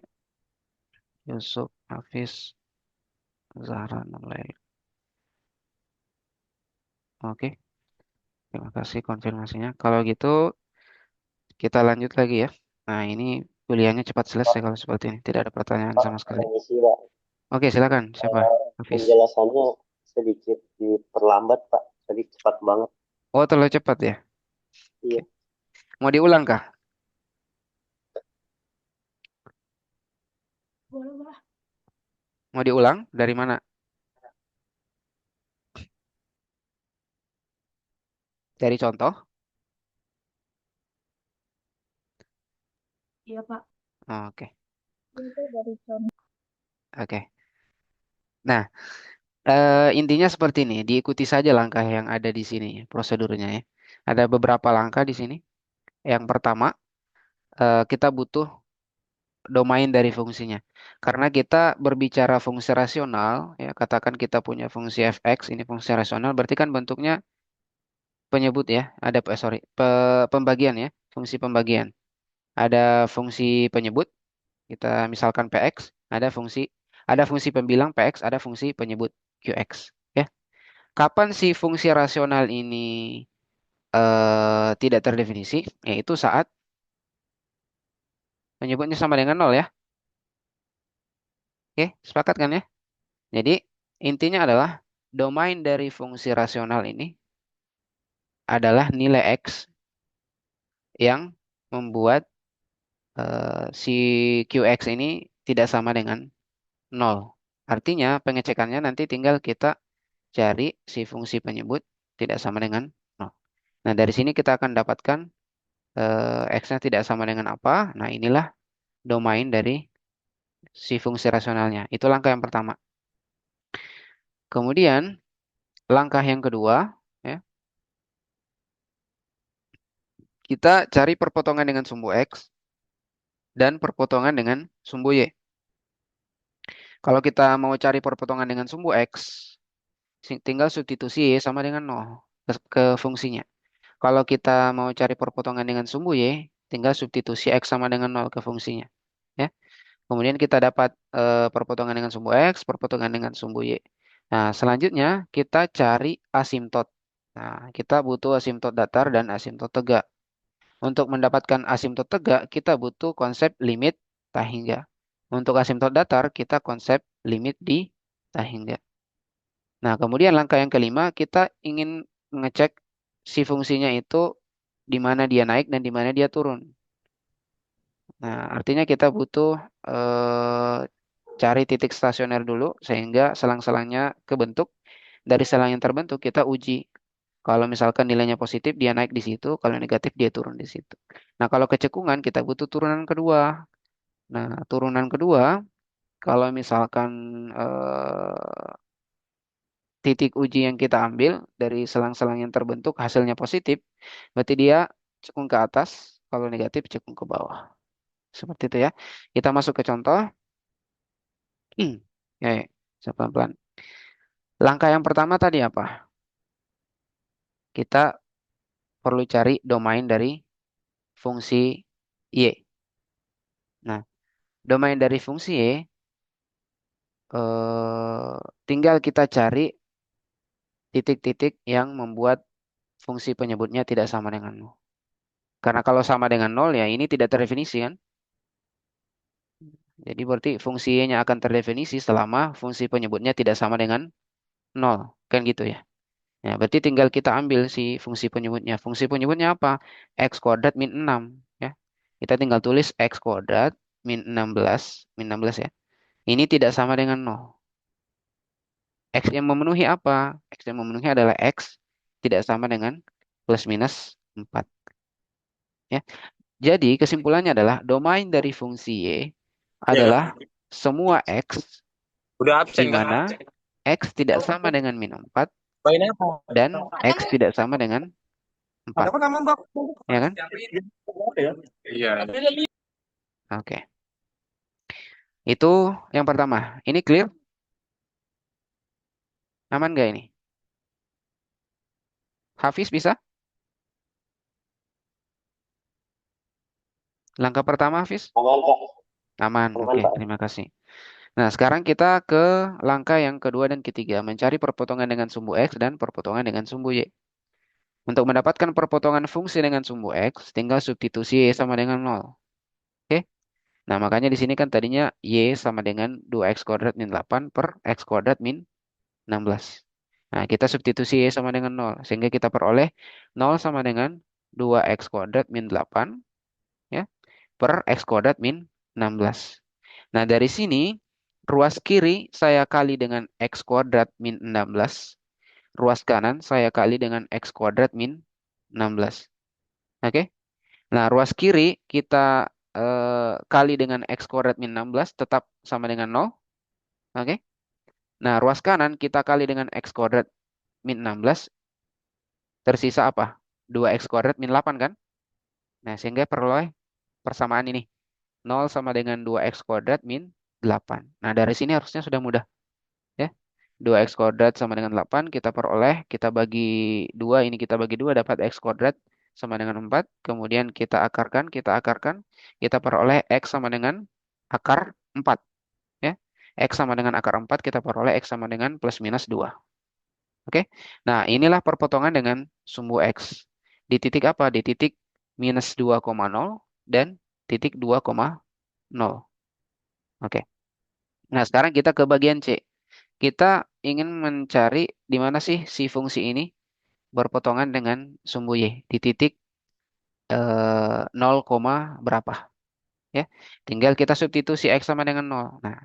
S1: Yusuf, Hafiz, Zahra, Nurlail. Oke, terima kasih konfirmasinya. Kalau gitu kita lanjut lagi ya. Nah ini kuliahnya cepat selesai
S2: Pak,
S1: kalau seperti ini. Tidak ada pertanyaan
S2: Pak,
S1: sama sekali.
S2: permisi, Pak.
S1: Oke, silakan. Siapa? Hafiz.
S2: Penjelasannya sedikit diperlambat, Pak. Tadi cepat banget.
S1: Oh, terlalu cepat ya. Oke.
S2: Iya.
S1: Mau diulang kah? Mau diulang? Dari mana? Dari contoh?
S3: Iya, Pak.
S1: Oh, oke.
S3: Itu dari contoh.
S1: Oke. Nah, intinya seperti ini. Diikuti saja langkah yang ada di sini, prosedurnya ya. Ada beberapa langkah di sini. Yang pertama, kita butuh domain dari fungsinya. Karena kita berbicara fungsi rasional, ya katakan kita punya fungsi fx, ini fungsi rasional, berarti kan bentuknya penyebut ya. Ada, pembagian ya, fungsi pembagian. Ada fungsi penyebut, kita misalkan px, ada fungsi pembilang px, ada fungsi penyebut qx. Ya. Kapan si fungsi rasional ini tidak terdefinisi? Yaitu saat penyebutnya sama dengan nol ya. Oke, sepakat kan ya? Jadi intinya adalah domain dari fungsi rasional ini adalah nilai x yang membuat si qx ini tidak sama dengan nol. Artinya pengecekannya nanti tinggal kita cari si fungsi penyebut tidak sama dengan nol. Nah dari sini kita akan dapatkan x-nya tidak sama dengan apa. Nah inilah domain dari si fungsi rasionalnya. Itu langkah yang pertama. Kemudian langkah yang kedua, ya, kita cari perpotongan dengan sumbu x dan perpotongan dengan sumbu y. Kalau kita mau cari perpotongan dengan sumbu x, tinggal substitusi y sama dengan nol ke fungsinya. Kalau kita mau cari perpotongan dengan sumbu y, tinggal substitusi x sama dengan nol ke fungsinya. Ya. Kemudian kita dapat perpotongan dengan sumbu x, perpotongan dengan sumbu y. Nah, selanjutnya kita cari asimtot. Nah, kita butuh asimtot datar dan asimtot tegak. Untuk mendapatkan asimtot tegak, kita butuh konsep limit tak hingga. Untuk asimtot datar, kita konsep limit di tak hingga. Nah, kemudian langkah yang kelima, kita ingin mengecek si fungsinya itu di mana dia naik dan di mana dia turun. Nah, artinya kita butuh eh, cari titik stasioner dulu sehingga selang-selangnya kebentuk. Dari selang yang terbentuk, kita uji. Kalau misalkan nilainya positif, dia naik di situ. Kalau negatif, dia turun di situ. Nah, kalau kecekungan, kita butuh turunan kedua. Nah, turunan kedua, kalau misalkan titik uji yang kita ambil dari selang-selang yang terbentuk hasilnya positif, berarti dia cekung ke atas, kalau negatif cekung ke bawah. Seperti itu ya. Kita masuk ke contoh. Ya, ya. Saya pelan-pelan. Langkah yang pertama tadi apa? Kita perlu cari domain dari fungsi Y. Nah, domain dari fungsi Y, tinggal kita cari titik-titik yang membuat fungsi penyebutnya tidak sama dengan nol. Karena kalau sama dengan nol, ya ini tidak terdefinisi kan? Jadi berarti fungsi Y-nya akan terdefinisi selama fungsi penyebutnya tidak sama dengan nol. Kan gitu ya. Ya, berarti tinggal kita ambil si fungsi penyebutnya. Fungsi penyebutnya apa? X kuadrat min 6. Ya. Kita tinggal tulis X kuadrat min 16. Min 16 ya. Ini tidak sama dengan nol. X yang memenuhi apa? X yang memenuhi adalah X tidak sama dengan plus minus 4. Ya. Jadi kesimpulannya adalah domain dari fungsi Y
S4: Ya kan?
S1: adalah semua X
S4: Udah
S1: di
S4: absen kan?
S1: mana X tidak sama dengan min 4
S4: Main apa?
S1: dan X tidak sama dengan
S4: Ada
S1: 4.
S4: apa nama Bang?
S1: Ya kan?
S4: Iya.
S1: Oke. Itu yang pertama. Ini clear? Aman nggak ini? Hafiz bisa? Langkah pertama Hafiz?
S2: Aman, Pak.
S1: Aman.
S2: Aman,
S1: Oke,
S2: Pak.
S1: terima kasih. Nah, sekarang kita ke langkah yang kedua dan ketiga. Mencari perpotongan dengan sumbu X dan perpotongan dengan sumbu Y. Untuk mendapatkan perpotongan fungsi dengan sumbu X, tinggal substitusi Y sama dengan nol. Oke? Nah, makanya di sini kan tadinya Y sama dengan 2X kuadrat min 8 per X kuadrat min 16. Nah, kita substitusi Y sama dengan nol, sehingga kita peroleh nol sama dengan 2X kuadrat min 8 ya, per X kuadrat min 16. Nah, dari sini ruas kiri saya kali dengan X kuadrat min 16. Ruas kanan saya kali dengan X kuadrat min 16. Oke? Nah, ruas kiri kita kali dengan X kuadrat min 16 tetap sama dengan nol. Oke? Nah, ruas kanan kita kali dengan X kuadrat min 16 tersisa apa? 2X kuadrat min 8 kan? Nah, sehingga peroleh persamaan ini. Nol sama dengan 2X kuadrat min 8. Nah, dari sini harusnya sudah mudah. Ya. 2X kuadrat sama dengan 8 kita peroleh. Kita bagi 2. Ini kita bagi 2 dapat X kuadrat sama dengan 4. Kemudian kita akarkan. Kita akarkan. Kita peroleh X sama dengan akar 4. Ya. X sama dengan akar 4. Kita peroleh X sama dengan plus minus 2. Oke. Nah, inilah perpotongan dengan sumbu X. Di titik apa? Di titik minus 2,0 dan titik 2,0. Oke. Nah, sekarang kita ke bagian C. Kita ingin mencari di mana sih si fungsi ini berpotongan dengan sumbu Y. Di titik 0, berapa. Ya. Tinggal kita substitusi X sama dengan 0. Nah,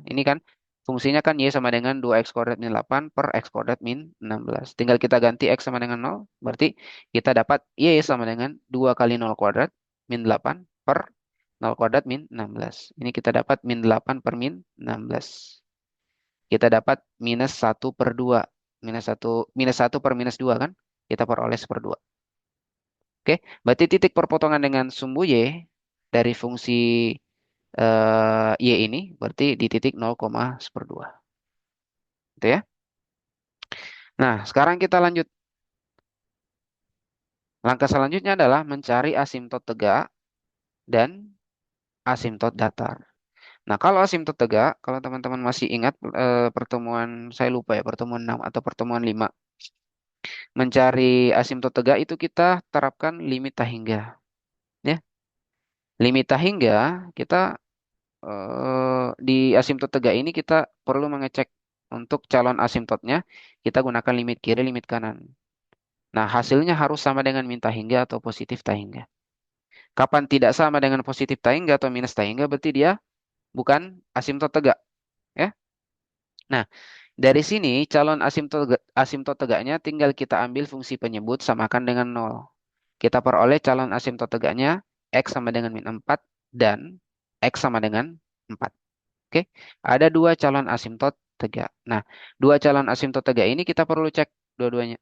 S1: ini kan fungsinya kan Y sama dengan 2X kuadrat min 8 per X kuadrat min 16. Tinggal kita ganti X sama dengan 0. Berarti kita dapat Y sama dengan 2 kali 0 kuadrat min 8 per 0 kuadrat min 16. Ini kita dapat min 8 per min 16. Kita dapat minus 1 per 2. Minus 1 per minus 2 kan? Kita peroleh seperdua. Oke, berarti titik perpotongan dengan sumbu Y dari fungsi Y ini berarti di titik 0,12. Gitu ya. Nah, sekarang kita lanjut. Langkah selanjutnya adalah mencari asimtot tegak dan asimtot datar. Nah, kalau asimtot tegak, kalau teman-teman masih ingat pertemuan, saya lupa ya, pertemuan 6 atau pertemuan 5. Mencari asimtot tegak itu kita terapkan limit hingga. Ya. Limit hingga kita di asimtot tegak ini kita perlu mengecek untuk calon asimtotnya, kita gunakan limit kiri, limit kanan. Nah, hasilnya harus sama dengan min hingga atau positif hingga. Kapan tidak sama dengan positif hingga atau minus hingga, berarti dia bukan asimtot tegak. Ya. Nah, dari sini calon asimtot tegaknya tinggal kita ambil fungsi penyebut samakan dengan nol. Kita peroleh calon asimtot tegaknya X sama dengan min 4 dan X sama dengan 4. Oke, ada dua calon asimtot tegak. Nah, dua calon asimtot tegak ini kita perlu cek dua-duanya.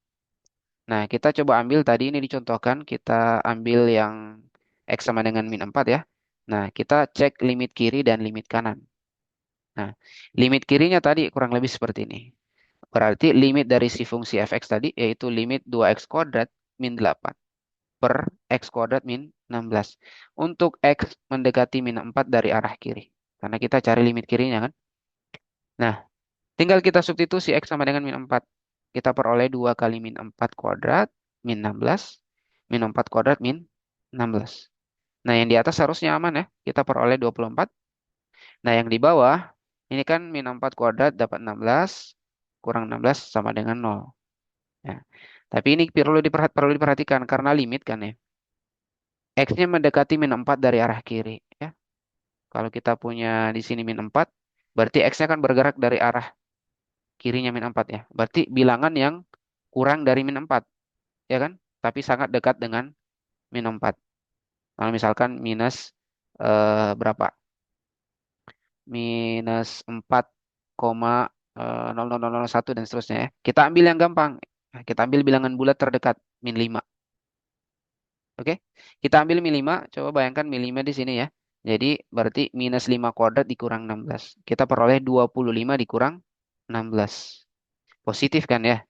S1: Nah, kita coba ambil tadi ini dicontohkan, kita ambil yang X sama dengan min 4 ya. Nah, kita cek limit kiri dan limit kanan. Nah, limit kirinya tadi kurang lebih seperti ini. Berarti limit dari si fungsi fx tadi yaitu limit 2x kuadrat min 8 per x kuadrat min 16. Untuk x mendekati min 4 dari arah kiri. Karena kita cari limit kirinya kan. Nah, tinggal kita substitusi x sama dengan min 4. Kita peroleh 2 kali min 4 kuadrat min 16. Min 4 kuadrat min 16. Nah, yang di atas harusnya aman ya. Kita peroleh 24. Nah, yang di bawah, ini kan min 4 kuadrat dapat 16. Kurang 16 sama dengan 0. Ya. Tapi ini perlu diperhatikan karena limit kan ya. X-nya mendekati min 4 dari arah kiri. Ya. Kalau kita punya di sini min 4, berarti X-nya kan bergerak dari arah kirinya min 4 ya. Berarti bilangan yang kurang dari min 4. Ya kan? Tapi sangat dekat dengan min 4. Kalau misalkan minus berapa? Minus 4,00001 dan seterusnya ya. Kita ambil yang gampang. Nah, kita ambil bilangan bulat terdekat, min 5. Oke, kita ambil min 5. Coba bayangkan min 5 di sini ya. Jadi berarti minus 5 kuadrat dikurang 16. Kita peroleh 25 dikurang 16. Positif kan ya?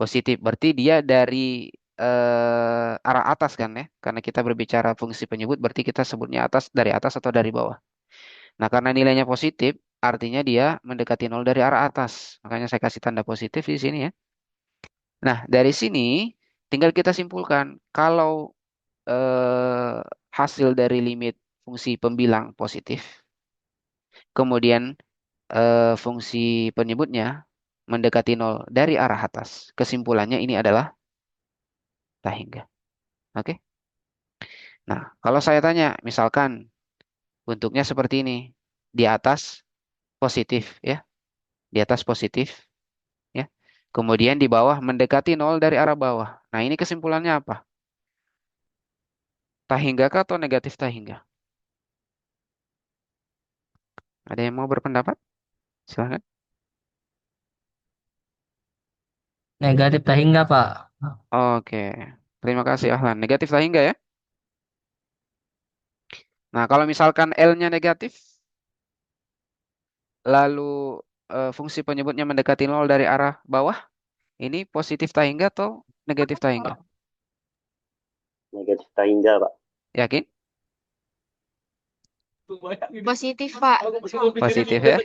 S1: Positif. Berarti dia dari arah atas kan ya? Karena kita berbicara fungsi penyebut, berarti kita sebutnya atas dari atas atau dari bawah. Nah, karena nilainya positif, artinya dia mendekati nol dari arah atas. Makanya saya kasih tanda positif di sini ya. Nah, dari sini tinggal kita simpulkan kalau hasil dari limit fungsi pembilang positif, kemudian fungsi penyebutnya mendekati nol dari arah atas. Kesimpulannya ini adalah tak hingga. Oke? Nah, kalau saya tanya, misalkan bentuknya seperti ini. Di atas positif ya. Di atas positif ya. Kemudian di bawah mendekati nol dari arah bawah. Nah, ini kesimpulannya apa? Tak hingga kah atau negatif tak hingga? Ada yang mau berpendapat? Silahkan.
S5: Negatif tak hingga, Pak.
S1: Oke. Terima kasih Ahlan. Negatif tak hingga ya. Nah, kalau misalkan L-nya negatif, lalu fungsi penyebutnya mendekati nol dari arah bawah, ini positif tak hingga atau negatif tak hingga?
S2: Negatif tak hingga, Pak.
S1: Yakin?
S3: Positif, Pak.
S1: Positif ya.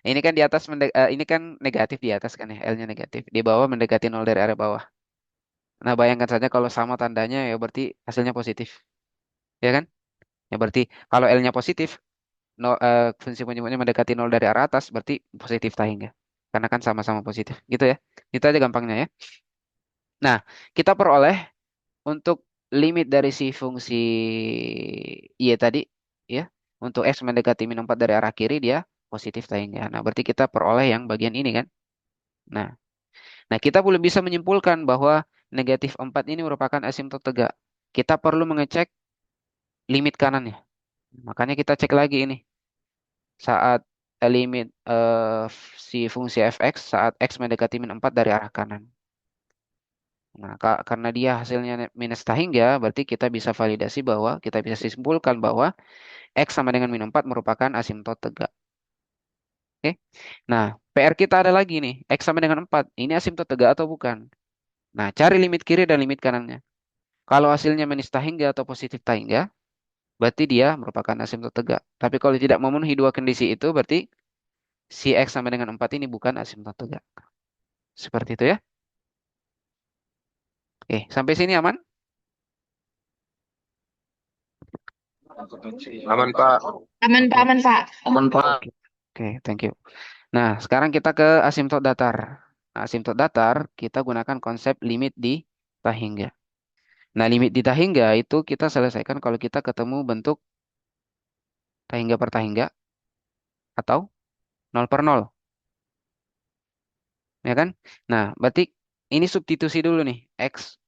S1: Nah, ini kan di atas ini kan negatif di atas kan ya, L-nya negatif. Di bawah mendekati nol dari arah bawah. Nah, bayangkan saja kalau sama tandanya ya berarti hasilnya positif. Ya kan? Ya berarti kalau L-nya positif, fungsi penyebutnya mendekati nol dari arah atas, berarti positif tak hingga. Karena kan sama-sama positif. Gitu ya. Itu aja gampangnya ya. Nah, kita peroleh untuk limit dari si fungsi Y tadi, ya. Untuk X mendekati min 4 dari arah kiri, dia positif tak hingga. Nah, berarti kita peroleh yang bagian ini kan. Nah, nah kita belum bisa menyimpulkan bahwa negatif 4 ini merupakan asimtot tegak. Kita perlu mengecek limit kanannya. Makanya kita cek lagi ini. Saat limit si fungsi fx saat x mendekati min 4 dari arah kanan. Nah, karena dia hasilnya minus tak hingga, berarti kita bisa validasi bahwa kita bisa simpulkan bahwa x sama dengan min 4 merupakan asimtot tegak. Oke. Nah, PR kita ada lagi nih, x sama dengan 4. Ini asimtot tegak atau bukan? Nah, cari limit kiri dan limit kanannya. Kalau hasilnya minus tak hingga atau positif tak hingga, berarti dia merupakan asimtot tegak. Tapi kalau tidak memenuhi dua kondisi itu, berarti si X sama dengan 4 ini bukan asimtot tegak. Seperti itu ya. Oke, sampai sini aman?
S4: Aman, Pak.
S3: Aman, Pak. Aman, Pak.
S4: Aman, Pak.
S1: Oke, oke, thank you. Nah, sekarang kita ke asimtot datar. Nah, asimtot datar, kita gunakan konsep limit di tak hingga. Nah, limit di tak hingga itu kita selesaikan kalau kita ketemu bentuk tak hingga per tak hingga atau nol per nol. Ya kan? Nah, berarti ini substitusi dulu nih. X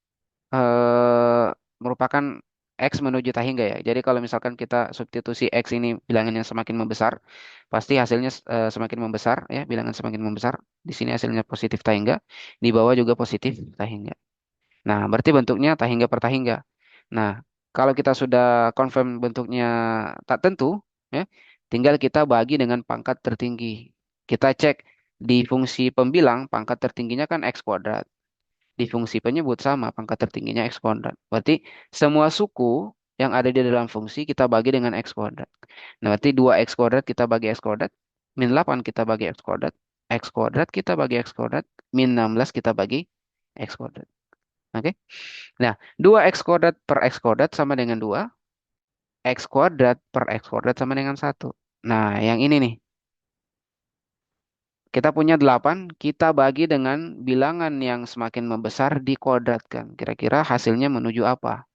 S1: merupakan X menuju tahingga ya. Jadi kalau misalkan kita substitusi X ini bilangan yang semakin membesar, pasti hasilnya semakin membesar ya, bilangan semakin membesar. Di sini hasilnya positif tahingga, di bawah juga positif tahingga. Nah, berarti bentuknya tahingga per tahingga. Nah, kalau kita sudah confirm bentuknya tak tentu, ya, tinggal kita bagi dengan pangkat tertinggi. Kita cek di fungsi pembilang, pangkat tertingginya kan X kuadrat. Di fungsi penyebut sama, pangkat tertingginya X kuadrat. Berarti semua suku yang ada di dalam fungsi kita bagi dengan X kuadrat. Nah, berarti 2X kuadrat kita bagi X kuadrat, min 8 kita bagi X kuadrat kita bagi X kuadrat, min 16 kita bagi X kuadrat. Oke? Nah, 2X kuadrat per X kuadrat sama dengan 2. X kuadrat per X kuadrat sama dengan 1. Nah, yang ini nih. Kita punya 8, kita bagi dengan bilangan yang semakin membesar dikuadratkan. Kira-kira hasilnya menuju apa?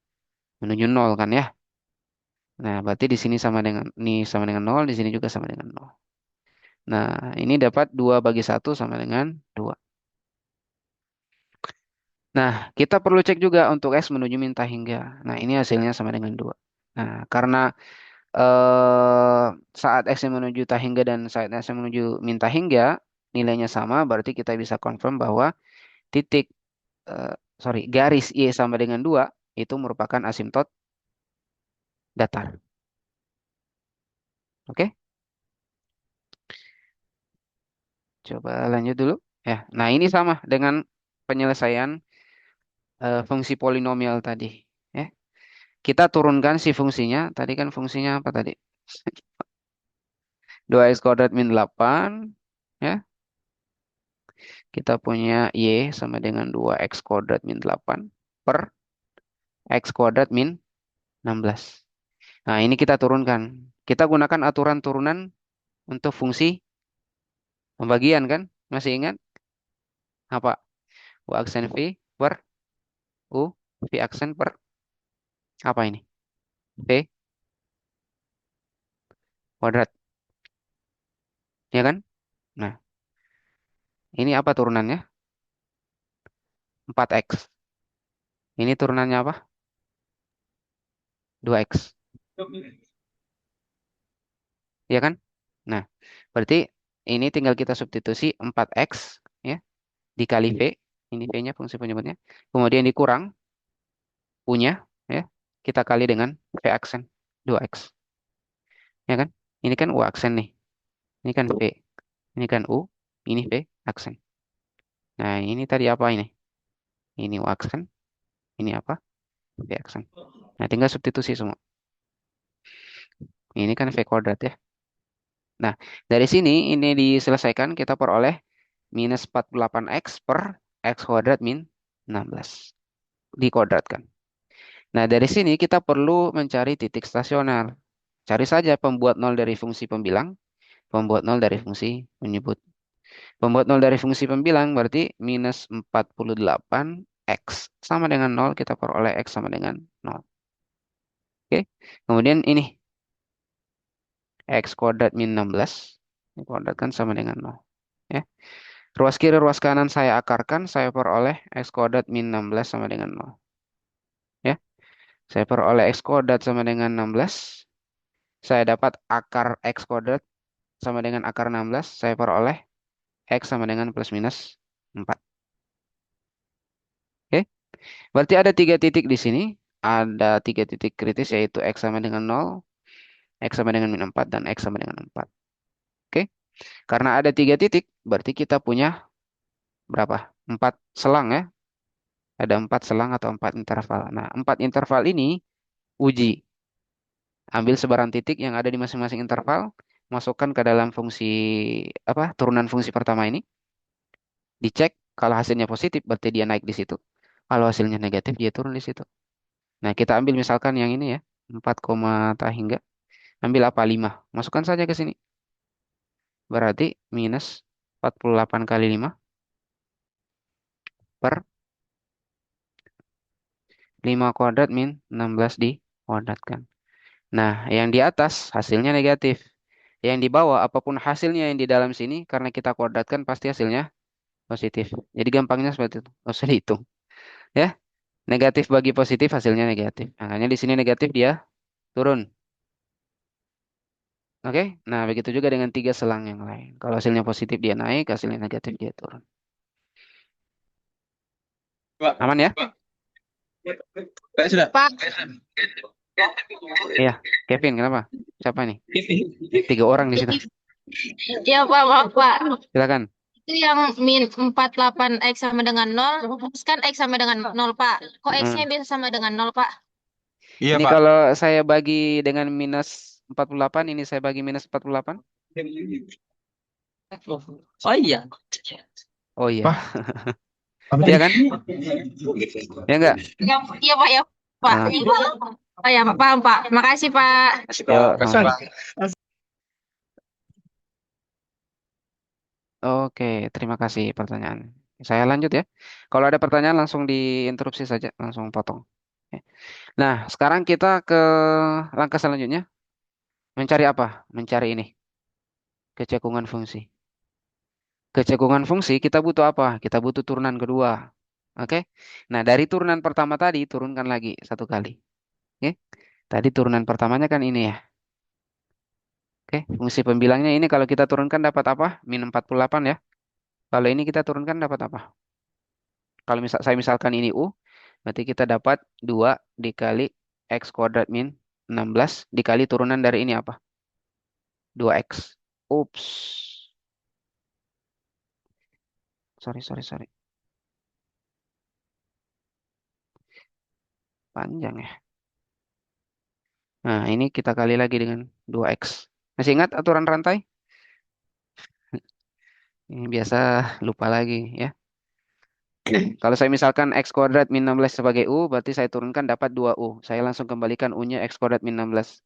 S1: Menuju 0 kan ya? Nah, berarti di sini sama dengan 0, di sini juga sama dengan 0. Nah, ini dapat 2 bagi 1 sama dengan 2. Nah, kita perlu cek juga untuk S menuju minta hingga. Nah, ini hasilnya sama dengan 2. Nah, karena eh, saat X yang menuju tahingga dan saat X yang menuju minta hingga nilainya sama, berarti kita bisa confirm bahwa titik, eh, garis Y sama dengan 2 itu merupakan asimtot datar. Oke, coba lanjut dulu. Ya, nah ini sama dengan penyelesaian fungsi polinomial tadi. Ya, kita turunkan si fungsinya. Tadi kan fungsinya apa tadi? 2X kuadrat min 8. Ya, kita punya Y sama dengan 2X kuadrat min 8 per X kuadrat min 16. Nah, ini kita turunkan. Kita gunakan aturan turunan untuk fungsi pembagian kan? Masih ingat? Apa? U aksen V per U, V aksen per apa ini? V kuadrat. Ya kan? Nah, ini apa turunannya? 4X. Ini turunannya apa? 2X. Ya kan? Nah, berarti ini tinggal kita substitusi 4X ya, dikali V. Ini V-nya fungsi penyebutnya. Kemudian dikurang U-nya ya. Kita kali dengan V aksen 2X. Ya kan? Ini kan U aksen nih. Ini kan V. Ini kan U. Ini V aksen. Nah, ini tadi apa ini? Ini U aksen. Ini apa? V aksen. Nah, tinggal substitusi semua. Ini kan V kuadrat ya. Nah, dari sini ini diselesaikan kita peroleh minus 48X per X kuadrat min 16. Dikuadratkan. Nah, dari sini kita perlu mencari titik stasioner. Cari saja pembuat nol dari fungsi pembilang, pembuat nol dari fungsi menyebut. Pembuat nol dari fungsi pembilang berarti minus 48X sama dengan 0, kita peroleh X sama dengan 0. Oke, kemudian ini X kuadrat min 16, dikuadratkan sama dengan 0. Ya. Ruas kiri, ruas kanan saya akarkan, saya peroleh X kuadrat min 16 sama dengan 0. Ya. Saya peroleh X kuadrat sama dengan 16. Saya dapat akar X kuadrat sama dengan akar 16. Saya peroleh X sama dengan plus minus 4. Oke. Berarti ada 3 titik di sini. Ada 3 titik kritis yaitu X sama dengan 0, X sama dengan min 4, dan X sama dengan 4. Oke. Karena ada 3 titik, berarti kita punya berapa? 4 selang ya. Ada 4 selang atau 4 interval. Nah, 4 interval ini uji. Ambil sebaran titik yang ada di masing-masing interval, masukkan ke dalam fungsi apa? Turunan fungsi pertama ini. Dicek kalau hasilnya positif berarti dia naik di situ. Kalau hasilnya negatif dia turun di situ. Nah, kita ambil misalkan yang ini ya, 4, hingga ambil apa 5. Masukkan saja ke sini. Berarti minus 48 kali 5 per 5 kuadrat min 16 dikuadratkan. Nah, yang di atas hasilnya negatif. Yang di bawah apapun hasilnya yang di dalam sini karena kita kuadratkan pasti hasilnya positif. Jadi gampangnya seperti itu. Nggak usah dihitung. Ya. Negatif bagi positif hasilnya negatif. Makanya di sini negatif dia turun. Oke? Nah, begitu juga dengan tiga selang yang lain. Kalau hasilnya positif dia naik, hasilnya negatif dia turun.
S4: Pak.
S1: Aman ya?
S4: Pak. Saya sudah.
S3: Pak,
S1: Iya. Kevin, kenapa? Siapa nih? Tiga orang di situ.
S3: ya Pak, maaf Pak.
S1: Silakan.
S3: Itu yang min 48 X sama dengan 0, terus kan X sama dengan 0 Pak. Kok X-nya
S1: Hmm.
S3: bisa sama dengan 0 Pak?
S4: Iya,
S1: Ini
S4: Pak.
S1: kalau saya bagi dengan minus 48, ini saya bagi minus 48.
S5: Oh iya.
S1: Oh iya.
S4: Pak.
S1: Iya kan? Ya enggak?
S3: Ya, iya Pak, ya Pak.
S1: Ah,
S3: Oh ya Pak, paham Pak. Makasih Pak.
S1: yuk,
S4: Kasih,
S1: sama.
S4: Pak.
S1: Oke, terima kasih pertanyaan. Saya lanjut ya. Kalau ada pertanyaan langsung diinterupsi saja, langsung potong. Oke. Nah, sekarang kita ke langkah selanjutnya. Mencari apa? Mencari ini, kecekungan fungsi. Kecekungan fungsi kita butuh apa? Kita butuh turunan kedua. Oke. Nah, dari turunan pertama tadi turunkan lagi satu kali. Oke. Tadi turunan pertamanya kan ini ya. Oke, fungsi pembilangnya ini kalau kita turunkan dapat apa? Min 48 ya. Kalau ini kita turunkan dapat apa? Kalau saya misalkan ini U, berarti kita dapat 2 dikali X kuadrat min 16 dikali turunan dari ini apa? 2X. Ups. Sorry, sorry, sorry. Panjang ya. Nah, ini kita kali lagi dengan 2X. Masih ingat aturan rantai? Ini biasa lupa lagi ya. Kalau saya misalkan X kuadrat min 16 sebagai U, berarti saya turunkan dapat 2U. Saya langsung kembalikan U-nya X kuadrat min 16.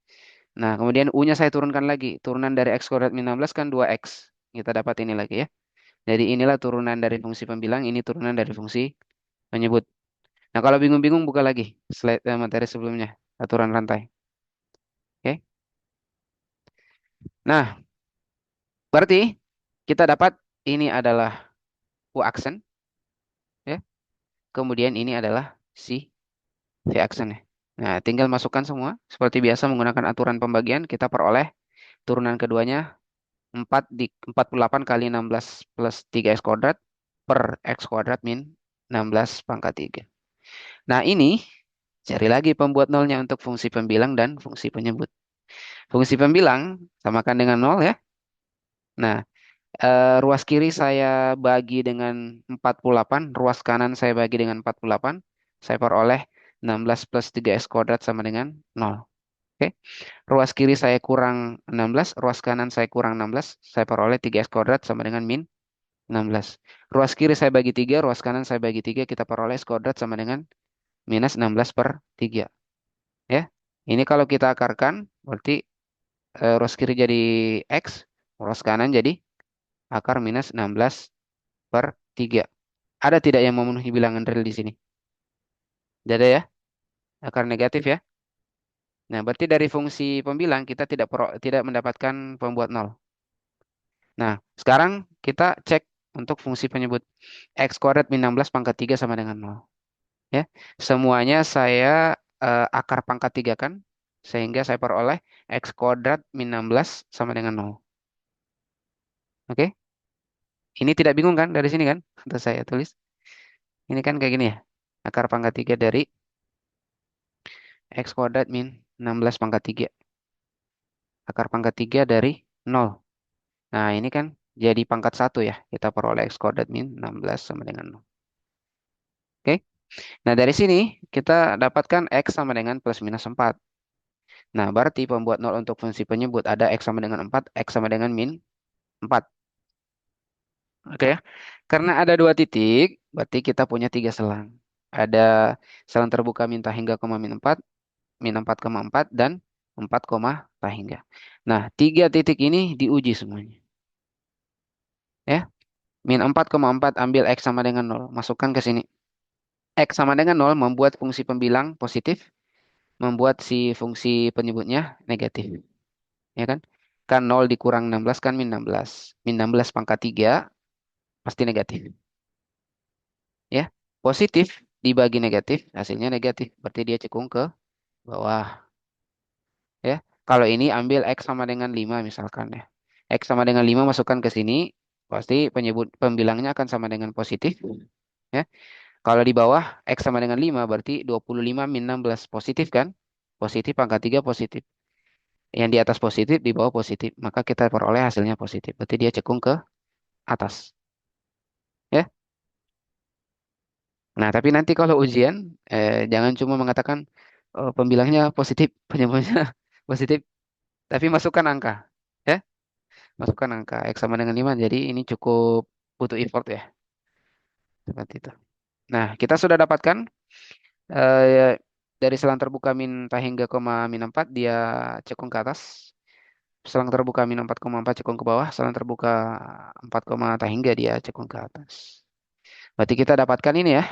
S1: Nah, kemudian U-nya saya turunkan lagi. Turunan dari X kuadrat min 16 kan 2X. Kita dapat ini lagi ya. Jadi inilah turunan dari fungsi pembilang, ini turunan dari fungsi penyebut. Nah, kalau bingung-bingung buka lagi slide materi sebelumnya, aturan rantai. Oke. Nah, berarti kita dapat ini adalah U aksen ya. Kemudian ini adalah si V aksen ya. Nah, tinggal masukkan semua seperti biasa menggunakan aturan pembagian kita peroleh turunan keduanya 4 di 48 kali 16 plus 3x kuadrat per x kuadrat min 16 pangkat 3. Nah, ini cari lagi pembuat nolnya untuk fungsi pembilang dan fungsi penyebut. Fungsi pembilang samakan dengan 0 ya. Nah, ruas kiri saya bagi dengan 48, ruas kanan saya bagi dengan 48. Saya peroleh 16 plus 3x kuadrat sama dengan 0. Oke. Ruas kiri saya kurang 16, ruas kanan saya kurang 16. Saya peroleh 3x kuadrat sama dengan min 16. Ruas kiri saya bagi 3, ruas kanan saya bagi 3. Kita peroleh x kuadrat sama dengan minus 16 per 3. Ya. Ini kalau kita akarkan, berarti ruas kiri jadi X, ruas kanan jadi akar minus 16 per 3. Ada tidak yang memenuhi bilangan real di sini? Tidak ada ya? Akar negatif ya? Nah, berarti dari fungsi pembilang kita tidak mendapatkan pembuat nol. Nah, sekarang kita cek untuk fungsi penyebut. X kuadrat min 16 pangkat 3 sama dengan 0. Ya. Semuanya saya akar pangkat 3 kan? Sehingga saya peroleh X kuadrat min 16 sama dengan 0. Oke? Ini tidak bingung kan dari sini kan? Untuk saya tulis. Ini kan kayak gini ya. Akar pangkat 3 dari X kuadrat min 16 pangkat 3. Akar pangkat 3 dari 0. Nah, ini kan jadi pangkat 1 ya. Kita peroleh X kuadrat min 16 sama dengan 0. Oke? Nah, dari sini kita dapatkan X sama dengan plus minus 4. Nah, berarti pembuat 0 untuk fungsi penyebut ada X sama dengan 4, X sama dengan min 4. Oke ya. Karena ada 2 titik, berarti kita punya 3 selang. Ada selang terbuka min hingga koma min 4, min 4,4, dan 4, hingga. Nah, 3 titik ini diuji semuanya. Ya, min 4,4 ambil X sama dengan 0. Masukkan ke sini. X sama dengan 0 membuat fungsi pembilang positif, membuat si fungsi penyebutnya negatif. Ya kan? Kan 0 dikurang 16 kan min 16. Min 16 pangkat 3 pasti negatif. Ya, positif dibagi negatif, hasilnya negatif. Berarti dia cekung ke bawah. Ya. Kalau ini ambil X sama dengan 5 misalkan ya. X sama dengan 5 masukkan ke sini, pasti pembilangnya akan sama dengan positif. Ya. Kalau di bawah X sama dengan 5 berarti 25 min 16 positif kan? Positif pangkat 3 positif. Yang di atas positif, di bawah positif. Maka kita peroleh hasilnya positif. Berarti dia cekung ke atas. Ya. Nah, tapi nanti kalau ujian, jangan cuma mengatakan pembilangnya positif, penyebabnya positif, tapi masukkan angka. Ya, masukkan angka. X sama dengan 5, jadi ini cukup butuh effort ya. Seperti itu. Nah, kita sudah dapatkan eh, dari selang terbuka min tak hingga koma min 4, dia cekung ke atas. Selang terbuka min 4,4 cekung ke bawah. Selang terbuka 4, tak hingga dia cekung ke atas. Berarti kita dapatkan ini ya.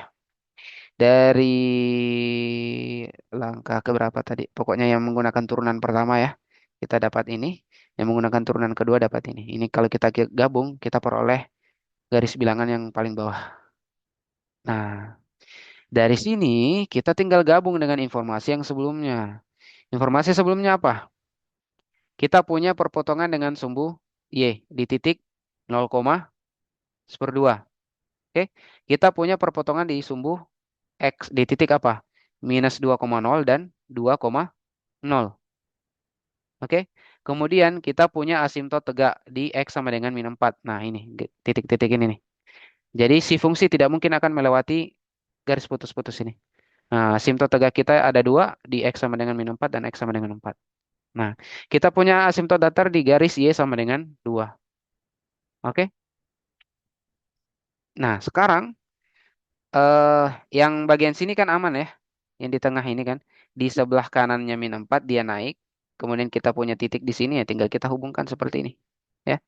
S1: Dari langkah keberapa tadi? Pokoknya yang menggunakan turunan pertama ya. Kita dapat ini. Yang menggunakan turunan kedua dapat ini. Ini kalau kita gabung, kita peroleh garis bilangan yang paling bawah. Nah, dari sini kita tinggal gabung dengan informasi yang sebelumnya. Informasi sebelumnya apa? Kita punya perpotongan dengan sumbu Y di titik 0,12. Oke. Kita punya perpotongan di sumbu X di titik apa? Minus 2,0 dan 2,0. Oke. Kemudian kita punya asimtot tegak di X sama dengan min 4. Nah, ini titik-titik ini nih. Jadi si fungsi tidak mungkin akan melewati garis putus-putus ini. Nah, asimtot tegak kita ada dua di X sama dengan min 4 dan X sama dengan 4. Nah, kita punya asimtot datar di garis Y sama dengan 2. Oke. Nah, sekarang eh yang bagian sini kan aman ya. Yang di tengah ini kan. Di sebelah kanannya min 4 dia naik. Kemudian kita punya titik di sini ya. Tinggal kita hubungkan seperti ini. Ya.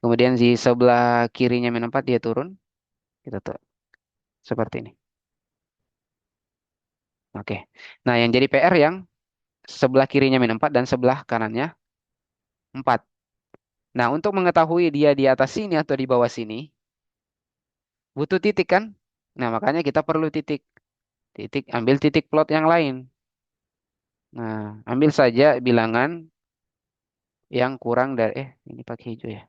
S1: Kemudian di sebelah kirinya min 4 dia turun. Kita tuh seperti ini. Oke. Nah, yang jadi PR yang sebelah kirinya min 4 dan sebelah kanannya 4. Nah, untuk mengetahui dia di atas sini atau di bawah sini, butuh titik kan? Nah, makanya kita perlu titik. Titik, ambil titik plot yang lain. Nah, ambil saja bilangan yang kurang dari, ini pakai hijau ya.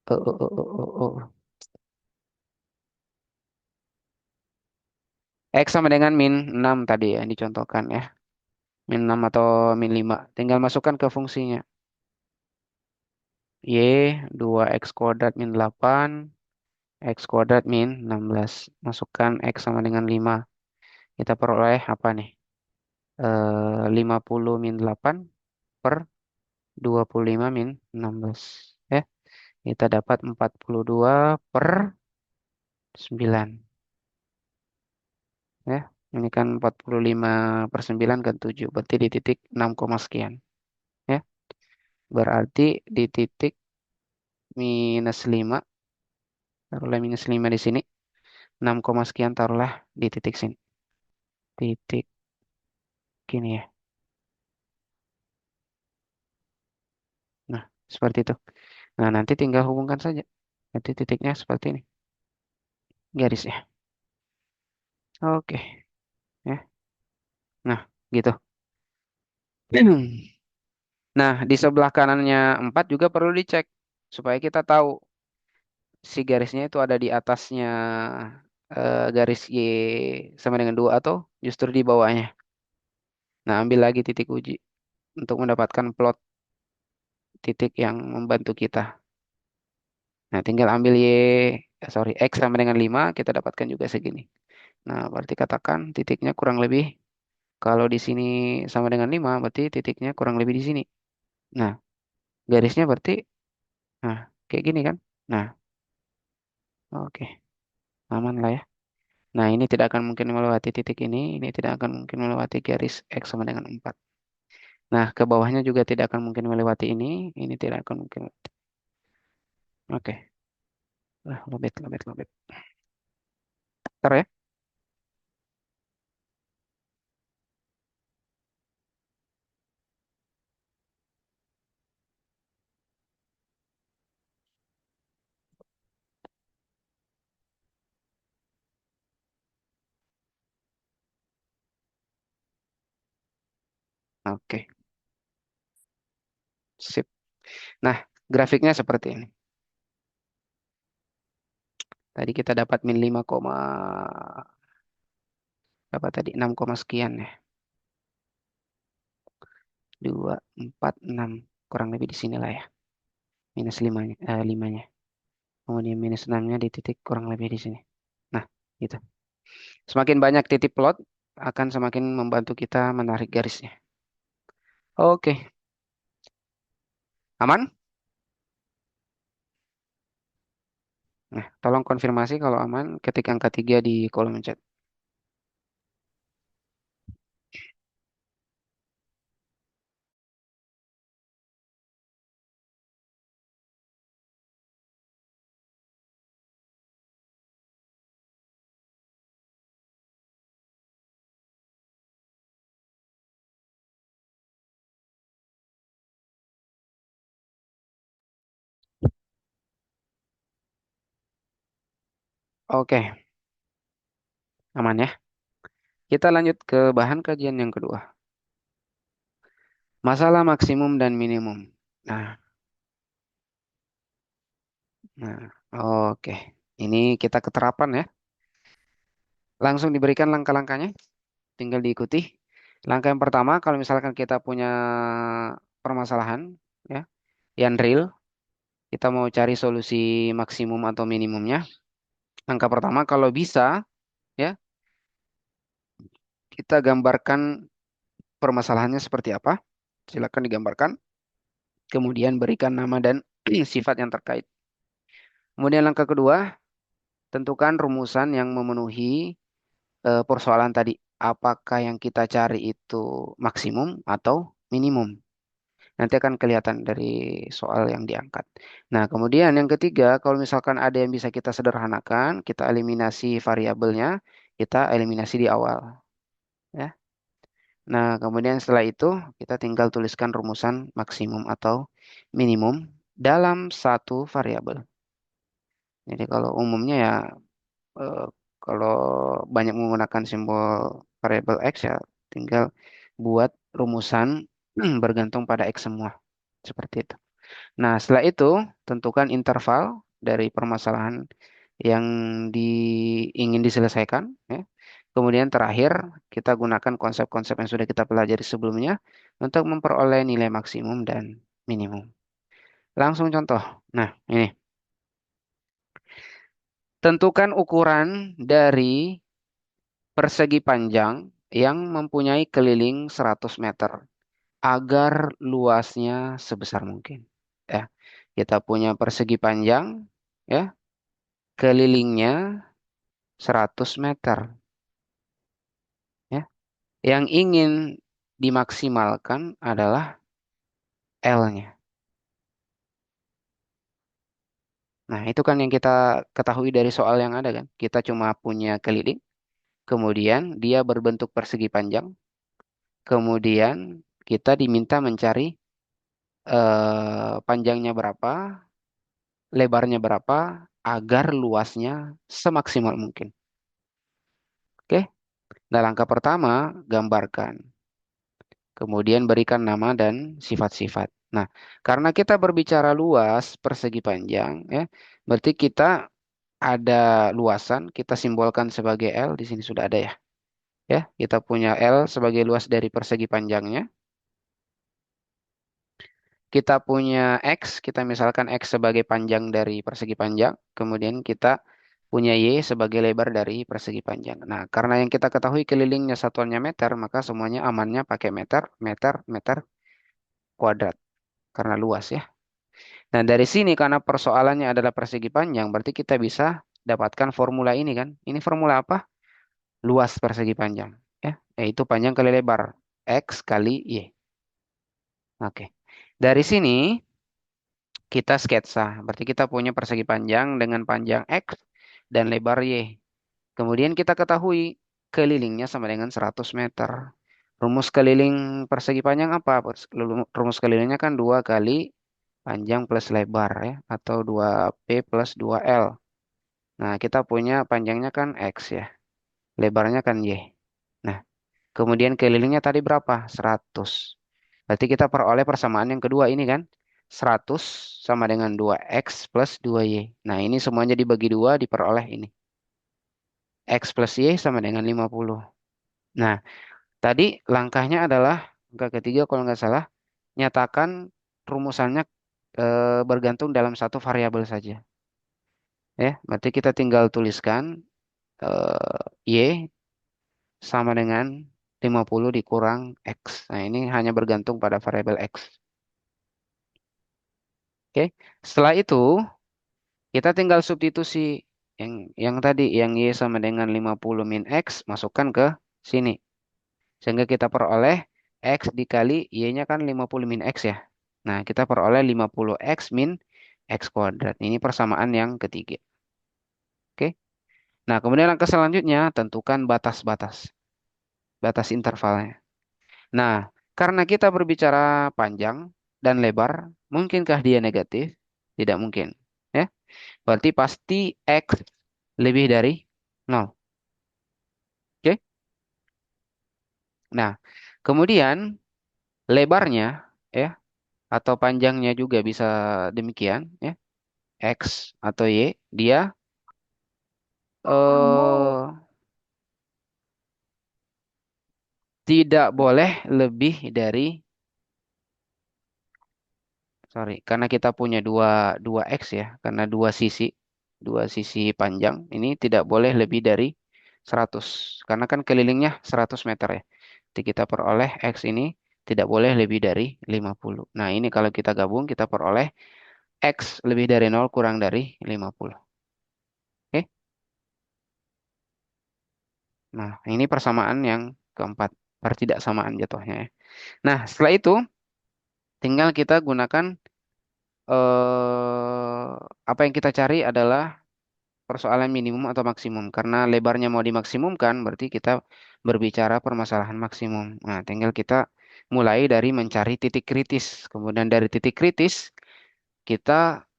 S1: Oh, oh, oh, oh, oh, oh. X sama dengan min 6 tadi ya, yang dicontohkan ya. Min 6 atau min 5. Tinggal masukkan ke fungsinya. Y, 2X kuadrat min 8. X kuadrat min 16. Masukkan X sama dengan 5. Kita peroleh apa nih? 50 min 8 per 25 min 16. Ya, kita dapat 42 per 9. Ya, ini kan 45 per 9 kan 7. Berarti di titik 6, sekian. Ya, berarti di titik minus 5. Taruhlah minus 5 di sini. 6, sekian taruhlah di titik sini. Titik gini ya. Nah, seperti itu. Nah, nanti tinggal hubungkan saja. Nanti titiknya seperti ini. Garisnya. Oke. Ya. Nah, gitu. Nah, di sebelah kanannya 4 juga perlu dicek. Supaya kita tahu si garisnya itu ada di atasnya garis Y sama dengan 2 atau justru di bawahnya. Nah, ambil lagi titik uji untuk mendapatkan plot titik yang membantu kita. Nah, tinggal ambil X sama dengan 5, kita dapatkan juga segini. Nah, berarti katakan titiknya kurang lebih, kalau di sini sama dengan 5, berarti titiknya kurang lebih di sini. Nah, garisnya berarti, nah, kayak gini kan? Nah, oke, aman lah ya. Nah, ini tidak akan mungkin melewati titik ini tidak akan mungkin melewati garis X sama dengan 4. Nah, ke bawahnya juga tidak akan mungkin melewati ini tidak akan mungkin. Oke, lobet, lobet, lobet. Ntar ya. Oke, sip. Nah, grafiknya seperti ini. Tadi kita dapat min 5, berapa tadi? 6, sekian ya. 2, 4, 6. Kurang lebih di sinilah ya. Minus 5-nya, 5-nya. Kemudian minus 6-nya di titik kurang lebih di sini. Nah, gitu. Semakin banyak titik plot, akan semakin membantu kita menarik garisnya. Oke, aman? Nah, tolong konfirmasi kalau aman ketik angka 3 di kolom chat. Oke, aman ya. Kita lanjut ke bahan kajian yang kedua. Masalah maksimum dan minimum. Nah, nah, oke. Ini kita keterapan ya. Langsung diberikan langkah-langkahnya, tinggal diikuti. Langkah yang pertama, kalau misalkan kita punya permasalahan ya, yang real, kita mau cari solusi maksimum atau minimumnya. Langkah pertama, kalau bisa ya, kita gambarkan permasalahannya seperti apa. Silakan digambarkan. Kemudian berikan nama dan sifat yang terkait. Kemudian langkah kedua, tentukan rumusan yang memenuhi persoalan tadi. Apakah yang kita cari itu maksimum atau minimum? Nanti akan kelihatan dari soal yang diangkat. Nah, kemudian yang ketiga, kalau misalkan ada yang bisa kita sederhanakan, kita eliminasi variabelnya, kita eliminasi di awal. Ya. Nah, kemudian setelah itu, kita tinggal tuliskan rumusan maksimum atau minimum dalam satu variabel. Jadi kalau umumnya ya, eh, kalau banyak menggunakan simbol variabel X ya, tinggal buat rumusan bergantung pada X semua. Seperti itu. Nah, setelah itu tentukan interval dari permasalahan yang ingin diselesaikan. Ya. Kemudian terakhir kita gunakan konsep-konsep yang sudah kita pelajari sebelumnya untuk memperoleh nilai maksimum dan minimum. Langsung contoh. Nah, ini. Tentukan ukuran dari persegi panjang yang mempunyai keliling 100 meter agar luasnya sebesar mungkin. Ya, kita punya persegi panjang, ya, kelilingnya 100 meter. Ya. Yang ingin dimaksimalkan adalah L-nya. Nah, itu kan yang kita ketahui dari soal yang ada kan. Kita cuma punya keliling, kemudian dia berbentuk persegi panjang, kemudian kita diminta mencari panjangnya berapa, lebarnya berapa, agar luasnya semaksimal mungkin. Oke, nah langkah pertama, gambarkan. Kemudian berikan nama dan sifat-sifat. Nah, karena kita berbicara luas persegi panjang, ya, berarti kita ada luasan, kita simbolkan sebagai L, di sini sudah ada ya. Ya, kita punya L sebagai luas dari persegi panjangnya. Kita punya X, kita misalkan X sebagai panjang dari persegi panjang, kemudian kita punya Y sebagai lebar dari persegi panjang. Nah, karena yang kita ketahui kelilingnya satuannya meter, maka semuanya amannya pakai meter, meter, meter kuadrat, karena luas ya. Nah, dari sini karena persoalannya adalah persegi panjang, berarti kita bisa dapatkan formula ini kan. Ini formula apa? Luas persegi panjang, ya, yaitu panjang kali lebar, X kali Y. Oke. Dari sini kita sketsa. Berarti kita punya persegi panjang dengan panjang X dan lebar Y. Kemudian kita ketahui kelilingnya sama dengan 100 meter. Rumus keliling persegi panjang apa? Rumus kelilingnya kan 2 kali panjang plus lebar ya. Atau 2P plus 2L. Nah, kita punya panjangnya kan X ya. Lebarnya kan Y. Nah, Kemudian kelilingnya tadi berapa? 100. Berarti kita peroleh persamaan yang kedua ini kan. 100 sama dengan 2x plus 2y. Nah, ini semuanya dibagi 2 diperoleh ini. X plus y sama dengan 50. Nah, tadi langkahnya adalah, langkah ketiga kalau nggak salah, nyatakan rumusannya bergantung dalam satu variabel saja. Ya, berarti kita tinggal tuliskan y sama dengan 50 dikurang x. Nah, ini hanya bergantung pada variabel x. Oke. Setelah itu, kita tinggal substitusi yang tadi, yang y sama dengan 50 min x, masukkan ke sini. Sehingga kita peroleh x dikali y-nya kan 50 min x ya. Nah, kita peroleh 50x min x kuadrat. Ini persamaan yang ketiga. Oke. Nah, kemudian langkah selanjutnya, tentukan batas-batas. Batas intervalnya. Nah, karena kita berbicara panjang dan lebar, mungkinkah dia negatif? Tidak mungkin. Ya, berarti pasti X lebih dari 0. Oke? Nah, kemudian lebarnya ya atau panjangnya juga bisa demikian ya. X atau Y dia eh tidak boleh lebih dari, sorry, karena kita punya dua X ya, karena dua sisi panjang, ini tidak boleh lebih dari 100. Karena kan kelilingnya 100 meter ya. Jadi kita peroleh X ini tidak boleh lebih dari 50. Nah, ini kalau kita gabung, kita peroleh X lebih dari 0 kurang dari 50. Oke? Nah, ini persamaan yang keempat. Pertidaksamaan jatuhnya ya. Nah, setelah itu, tinggal kita gunakan, apa yang kita cari adalah persoalan minimum atau maksimum. Karena lebarnya mau dimaksimumkan, berarti kita berbicara permasalahan maksimum. Nah, tinggal kita mulai dari mencari titik kritis. Kemudian dari titik kritis, kita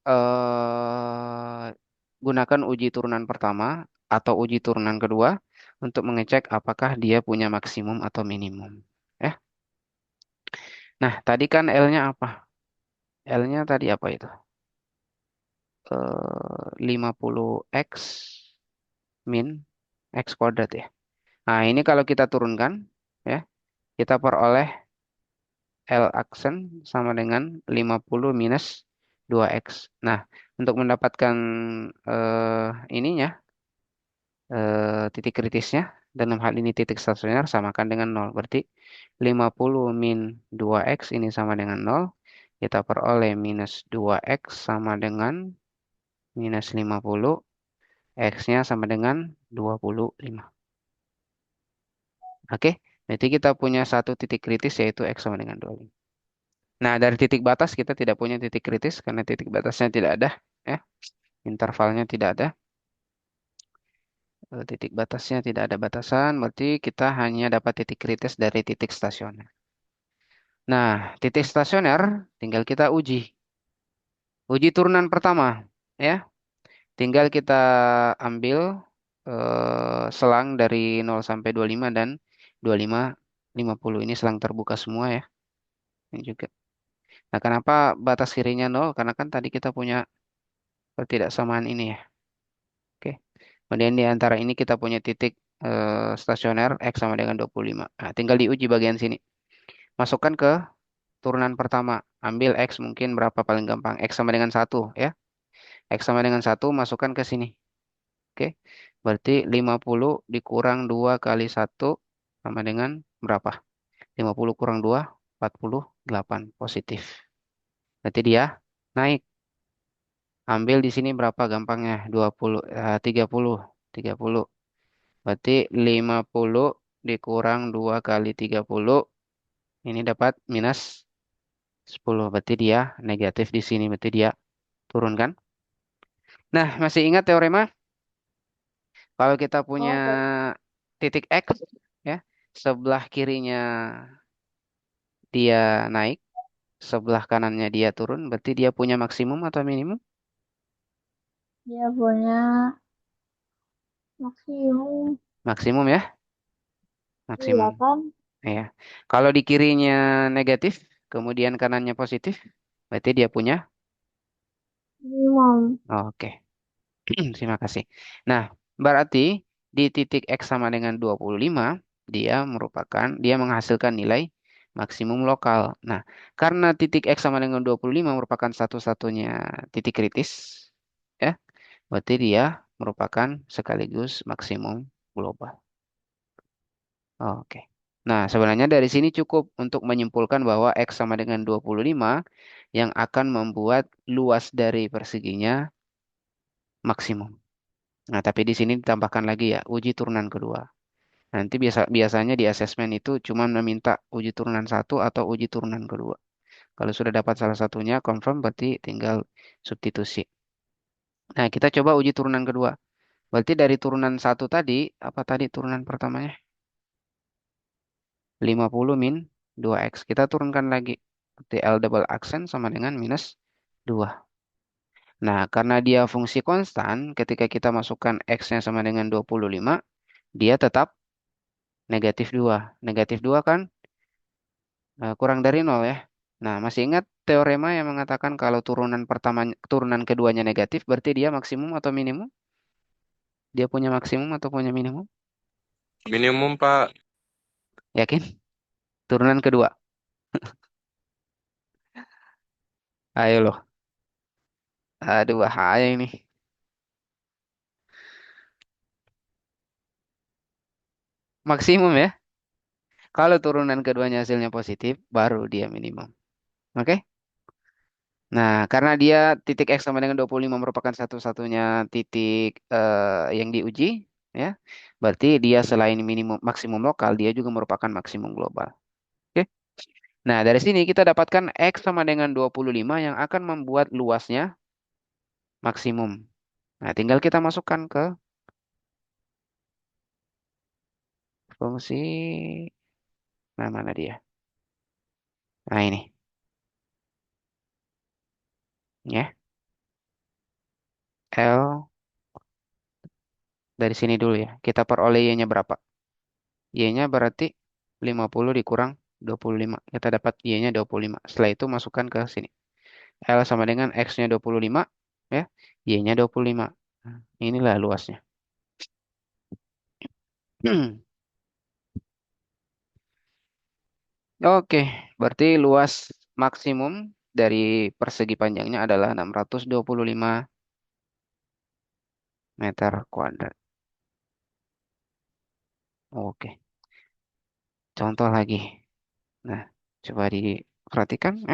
S1: gunakan uji turunan pertama atau uji turunan kedua untuk mengecek apakah dia punya maksimum atau minimum. Ya. Nah, tadi kan L-nya apa? L-nya tadi apa itu? 50x min x kuadrat ya. Nah, ini kalau kita turunkan, ya, kita peroleh L aksen sama dengan 50 minus 2x. Nah, untuk mendapatkan ininya, titik kritisnya, dalam hal ini titik stasioner, samakan dengan 0. Berarti 50 min 2x ini sama dengan 0. Kita peroleh minus 2x sama dengan minus 50. X-nya sama dengan 25. Oke, berarti kita punya satu titik kritis yaitu X sama dengan 25. Nah, dari titik batas kita tidak punya titik kritis karena titik batasnya tidak ada. Ya. Intervalnya tidak ada. Titik batasnya tidak ada batasan, berarti kita hanya dapat titik kritis dari titik stasioner. Nah, titik stasioner tinggal kita uji. Uji turunan pertama, ya. Tinggal kita ambil selang dari 0 sampai 25 dan 25 50. Ini selang terbuka semua ya. Ini juga. Nah, kenapa batas kirinya 0? Karena kan tadi kita punya ketidaksamaan ini ya. Oke. Kemudian di antara ini kita punya titik stasioner X sama dengan 25. Nah, tinggal diuji bagian sini. Masukkan ke turunan pertama. Ambil X mungkin berapa paling gampang. X sama dengan 1 ya. X sama dengan 1 masukkan ke sini. Oke. Berarti 50 dikurang 2 kali 1 sama dengan berapa? 50 kurang 2, 48 positif. Berarti dia naik. Ambil di sini berapa gampangnya? 20, 30. 30. Berarti 50 dikurang 2 kali 30. Ini dapat minus 10. Berarti dia negatif di sini. Berarti dia turun kan? Nah, masih ingat teorema? Kalau kita punya titik X, ya, sebelah kirinya dia naik, sebelah kanannya dia turun, berarti dia punya maksimum atau minimum?
S6: Dia punya maksimum.
S1: Maksimum ya.
S6: Iya
S1: Maksimum.
S6: kan?
S1: Ya. Kalau di kirinya negatif, kemudian kanannya positif, berarti dia punya.
S6: Minimum.
S1: Oke. Terima kasih. Nah, berarti di titik X sama dengan 25, dia menghasilkan nilai maksimum lokal. Nah, karena titik X sama dengan 25 merupakan satu-satunya titik kritis, ya, berarti dia merupakan sekaligus maksimum global. Oke. Nah, sebenarnya dari sini cukup untuk menyimpulkan bahwa X sama dengan 25 yang akan membuat luas dari perseginya maksimum. Nah, tapi di sini ditambahkan lagi ya, uji turunan kedua. Nanti biasanya di asesmen itu cuma meminta uji turunan satu atau uji turunan kedua. Kalau sudah dapat salah satunya, confirm berarti tinggal substitusi. Nah, kita coba uji turunan kedua. Berarti dari turunan satu tadi, apa tadi turunan pertamanya? 50 min 2x. Kita turunkan lagi. Berarti L double aksen sama dengan minus 2. Nah, karena dia fungsi konstan, ketika kita masukkan x-nya sama dengan 25, dia tetap negatif 2. Negatif 2 kan kurang dari 0 ya. Nah, masih ingat teorema yang mengatakan kalau turunan keduanya negatif, berarti dia maksimum atau minimum? Dia punya maksimum atau punya minimum?
S4: Minimum, Pak.
S1: Yakin? Turunan kedua. Ayo loh. Aduh, bahaya ini. Maksimum ya. Kalau turunan keduanya hasilnya positif, baru dia minimum. Oke? Nah, karena dia titik X sama dengan 25 merupakan satu-satunya titik yang diuji, ya. Berarti dia selain minimum maksimum lokal, dia juga merupakan maksimum global. Oke? Nah, dari sini kita dapatkan X sama dengan 25 yang akan membuat luasnya maksimum. Nah, tinggal kita masukkan ke fungsi, nah mana dia? Nah, ini. Ya, L dari sini dulu ya. Kita peroleh Y-nya berapa? Y-nya berarti 50 dikurang 25. Kita dapat Y-nya 25. Setelah itu masukkan ke sini. L sama dengan X-nya 25. Ya. Y-nya 25. Nah, inilah luasnya. Oke. Berarti luas maksimum dari persegi panjangnya adalah 625 meter kuadrat. Oke. Contoh lagi. Nah, coba diperhatikan.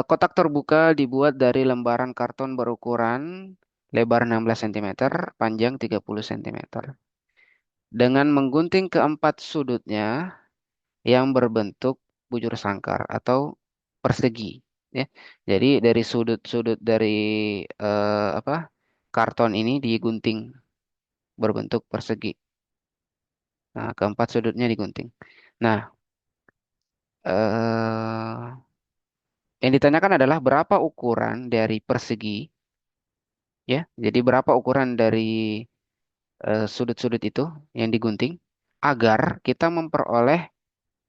S1: Kotak terbuka dibuat dari lembaran karton berukuran lebar 16 cm, panjang 30 cm. Dengan menggunting keempat sudutnya yang berbentuk bujur sangkar atau persegi. Ya. Jadi dari sudut-sudut dari apa karton ini digunting berbentuk persegi. Nah, keempat sudutnya digunting. Nah, eh, yang ditanyakan adalah berapa ukuran dari persegi, ya. Jadi berapa ukuran dari sudut-sudut itu yang digunting agar kita memperoleh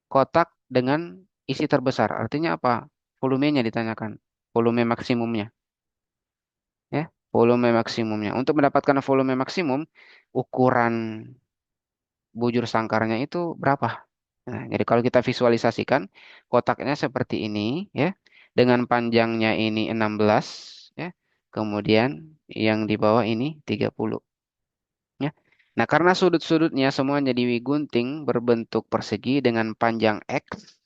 S1: kotak dengan isi terbesar. Artinya apa? Volumenya ditanyakan. Volume maksimumnya, ya. Volume maksimumnya. Untuk mendapatkan volume maksimum, ukuran bujur sangkarnya itu berapa? Nah, jadi kalau kita visualisasikan kotaknya seperti ini, ya. Dengan panjangnya ini 16, ya. Kemudian yang di bawah ini 30. Ya. Nah, karena sudut-sudutnya semuanya digunting berbentuk persegi dengan panjang X,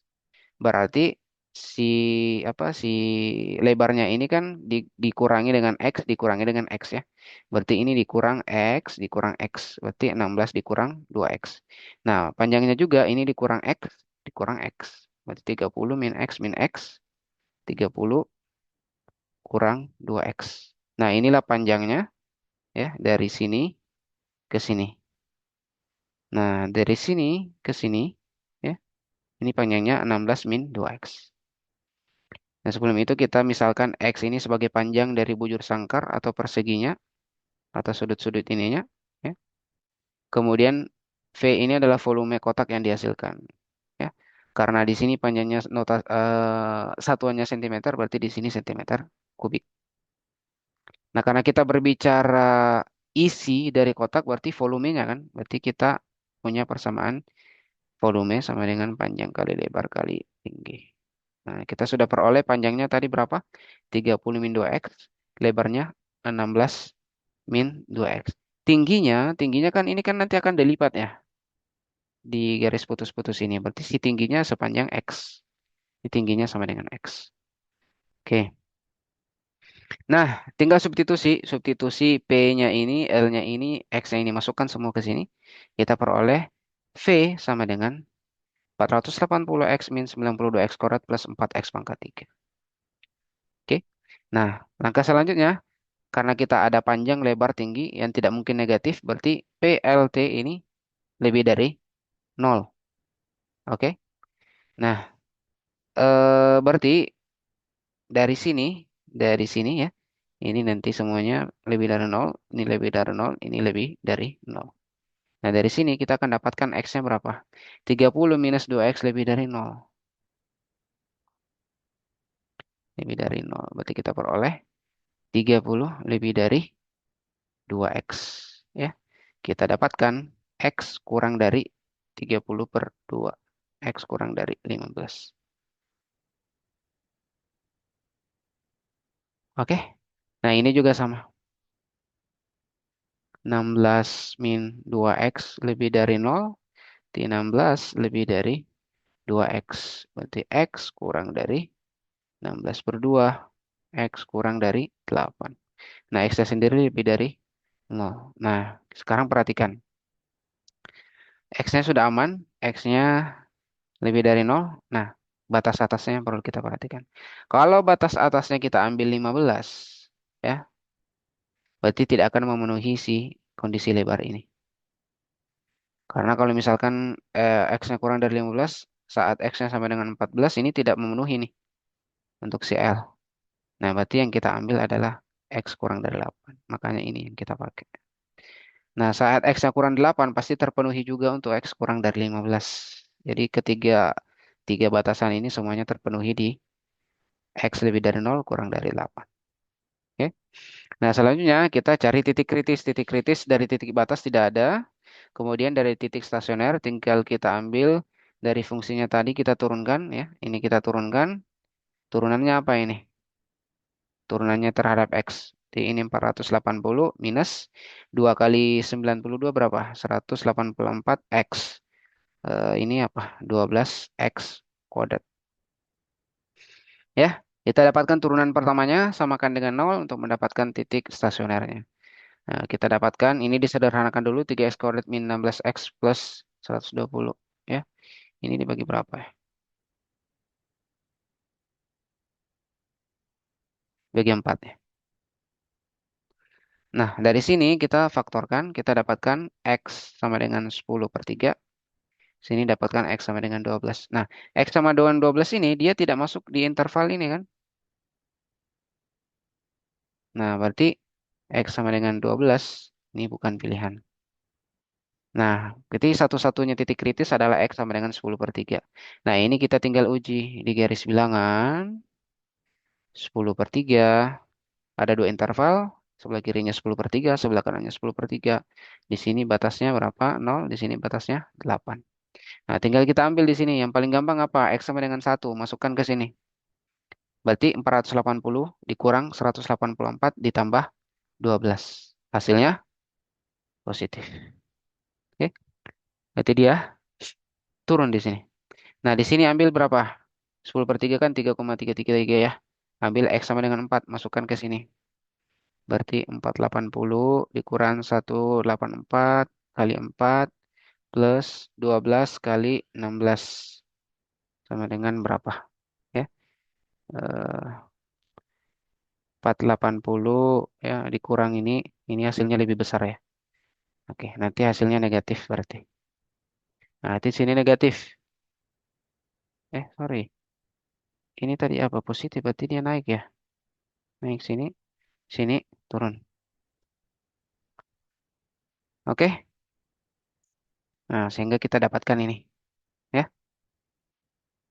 S1: berarti si si lebarnya ini kan dikurangi dengan X dikurangi dengan X ya. Berarti ini dikurang X dikurang X, berarti 16 dikurang 2X. Nah, panjangnya juga ini dikurang X dikurang X. Berarti 30 min X 30 kurang 2X. Nah, inilah panjangnya ya dari sini ke sini. Nah, dari sini ke sini, ya, ini panjangnya 16 min 2x. Nah, sebelum itu kita misalkan x ini sebagai panjang dari bujur sangkar atau perseginya, atau sudut-sudut ininya. Ya. Kemudian V ini adalah volume kotak yang dihasilkan. Ya. Karena di sini panjangnya satuannya sentimeter, berarti di sini sentimeter kubik. Nah, karena kita berbicara isi dari kotak, berarti volumenya kan. Berarti kita punya persamaan volume sama dengan panjang kali lebar kali tinggi. Nah, kita sudah peroleh panjangnya tadi berapa? 30 min 2x. Lebarnya 16 min 2x. Tingginya kan ini kan nanti akan dilipat ya. Di garis putus-putus ini. Berarti si tingginya sepanjang x. Si tingginya sama dengan x. Oke. Nah, tinggal substitusi. Substitusi P-nya ini, L-nya ini, X-nya ini. Masukkan semua ke sini. Kita peroleh V sama dengan 480x min 92x kuadrat plus 4x pangkat 3. Oke. Nah, langkah selanjutnya, karena kita ada panjang, lebar, tinggi yang tidak mungkin negatif, berarti PLT ini lebih dari 0. Oke. Nah, berarti dari sini ya, ini nanti semuanya lebih dari 0, ini lebih dari 0, ini lebih dari 0. Nah, dari sini kita akan dapatkan X-nya berapa? 30 minus 2X lebih dari 0. Lebih dari 0. Berarti kita peroleh 30 lebih dari 2X. Ya. Kita dapatkan X kurang dari 30 per 2. X kurang dari 15. Oke. Nah, ini juga sama. 16 min 2X lebih dari 0. 16 lebih dari 2X. Berarti X kurang dari 16 per 2. X kurang dari 8. Nah, X-nya sendiri lebih dari 0. Nah, sekarang perhatikan. X-nya sudah aman. X-nya lebih dari 0. Nah, batas atasnya yang perlu kita perhatikan. Kalau batas atasnya kita ambil 15, ya, berarti tidak akan memenuhi si kondisi lebar ini. Karena kalau misalkan X-nya kurang dari 15, saat X-nya sama dengan 14, ini tidak memenuhi nih untuk si L. Nah, berarti yang kita ambil adalah X kurang dari 8. Makanya ini yang kita pakai. Nah, saat X-nya kurang 8, pasti terpenuhi juga untuk X kurang dari 15. Jadi tiga batasan ini semuanya terpenuhi di X lebih dari 0 kurang dari 8. Oke. Nah, selanjutnya kita cari titik kritis. Titik kritis dari titik batas tidak ada. Kemudian dari titik stasioner tinggal kita ambil dari fungsinya tadi kita turunkan ya. Ini kita turunkan. Turunannya apa ini? Turunannya terhadap X. Di ini 480 minus 2 kali 92 berapa? 184 X. Ini apa? 12X kuadrat. Ya, kita dapatkan turunan pertamanya samakan dengan 0 untuk mendapatkan titik stasionernya. Nah, kita dapatkan ini disederhanakan dulu 3x kuadrat min 16x plus 120 ya. Ini dibagi berapa ya? Bagi 4 ya. Nah, dari sini kita faktorkan, kita dapatkan x sama dengan 10 per 3. Sini dapatkan x sama dengan 12. Nah, x sama dengan 12 ini dia tidak masuk di interval ini kan? Nah, berarti x sama dengan 12 ini bukan pilihan. Nah, berarti satu-satunya titik kritis adalah x sama dengan 10 per 3. Nah, ini kita tinggal uji di garis bilangan. 10 per 3. Ada dua interval. Sebelah kirinya 10 per 3, sebelah kanannya 10 per 3. Di sini batasnya berapa? 0, di sini batasnya 8. Nah, tinggal kita ambil di sini. Yang paling gampang apa? X sama dengan 1. Masukkan ke sini. Berarti 480 dikurang 184 ditambah 12. Hasilnya positif. Oke. Berarti dia turun di sini. Nah, di sini ambil berapa? 10 per 3 kan 3,333 ya. Ambil X sama dengan 4. Masukkan ke sini. Berarti 480 dikurang 184 kali 4 plus 12 kali 16. Sama dengan berapa? Ya. 480 ya dikurang ini hasilnya lebih besar ya. Oke, nanti hasilnya negatif berarti. Nah, di sini negatif. Sorry. Ini tadi apa? Positif, berarti dia naik ya. Naik sini, sini turun. Oke. Nah, sehingga kita dapatkan ini. Ya.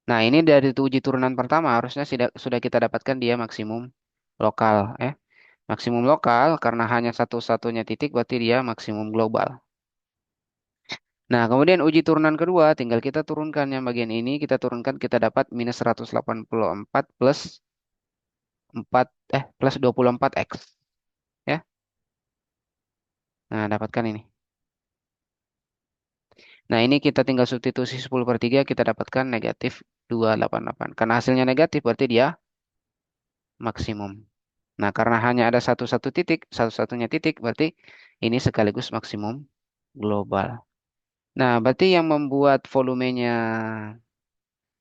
S1: Nah, ini dari uji turunan pertama harusnya sudah kita dapatkan dia maksimum lokal. Ya. Maksimum lokal karena hanya satu-satunya titik berarti dia maksimum global. Nah, kemudian uji turunan kedua tinggal kita turunkan yang bagian ini. Kita turunkan kita dapat minus 184 plus 24x. Ya. Nah, dapatkan ini. Nah, ini kita tinggal substitusi 10/3, kita dapatkan negatif 288. Karena hasilnya negatif, berarti dia maksimum. Nah, karena hanya ada satu-satunya titik, berarti ini sekaligus maksimum global. Nah, berarti yang membuat volumenya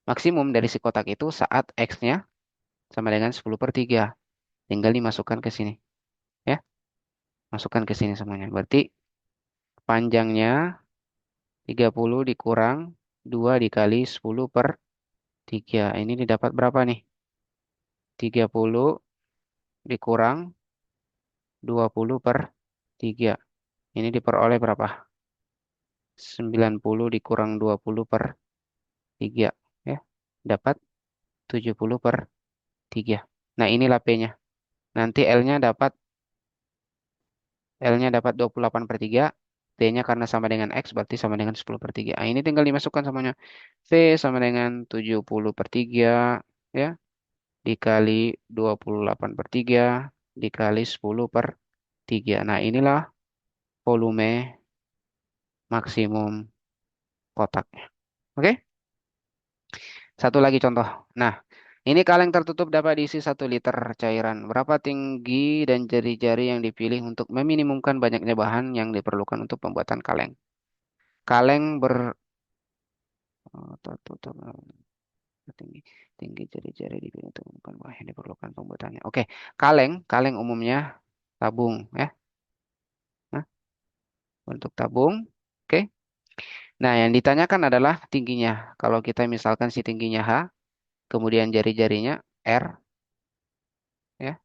S1: maksimum dari si kotak itu saat X-nya sama dengan 10/3. Tinggal dimasukkan ke sini. Ya, masukkan ke sini semuanya. Berarti panjangnya 30 dikurang 2 dikali 10/3. Ini didapat berapa nih? 30 dikurang 20/3. Ini diperoleh berapa? 90 dikurang 20/3. Ya, dapat 70/3. Nah, inilah P-nya. Nanti L-nya dapat 28/3. T-nya karena sama dengan X berarti sama dengan 10/3. Nah, ini tinggal dimasukkan semuanya. V sama dengan 70/3. Ya, dikali 28/3 dikali 10/3. Nah, inilah volume maksimum kotaknya. Oke? Satu lagi contoh. Nah, ini kaleng tertutup dapat diisi 1 liter cairan. Berapa tinggi dan jari-jari yang dipilih untuk meminimumkan banyaknya bahan yang diperlukan untuk pembuatan kaleng? Kaleng tertutup tinggi tinggi jari-jari dipilih untuk meminimumkan bahan yang diperlukan pembuatannya. Oke, kaleng umumnya tabung ya. Nah, untuk tabung. Oke. Nah, yang ditanyakan adalah tingginya. Kalau kita misalkan si tingginya H, kemudian jari-jarinya R, ya.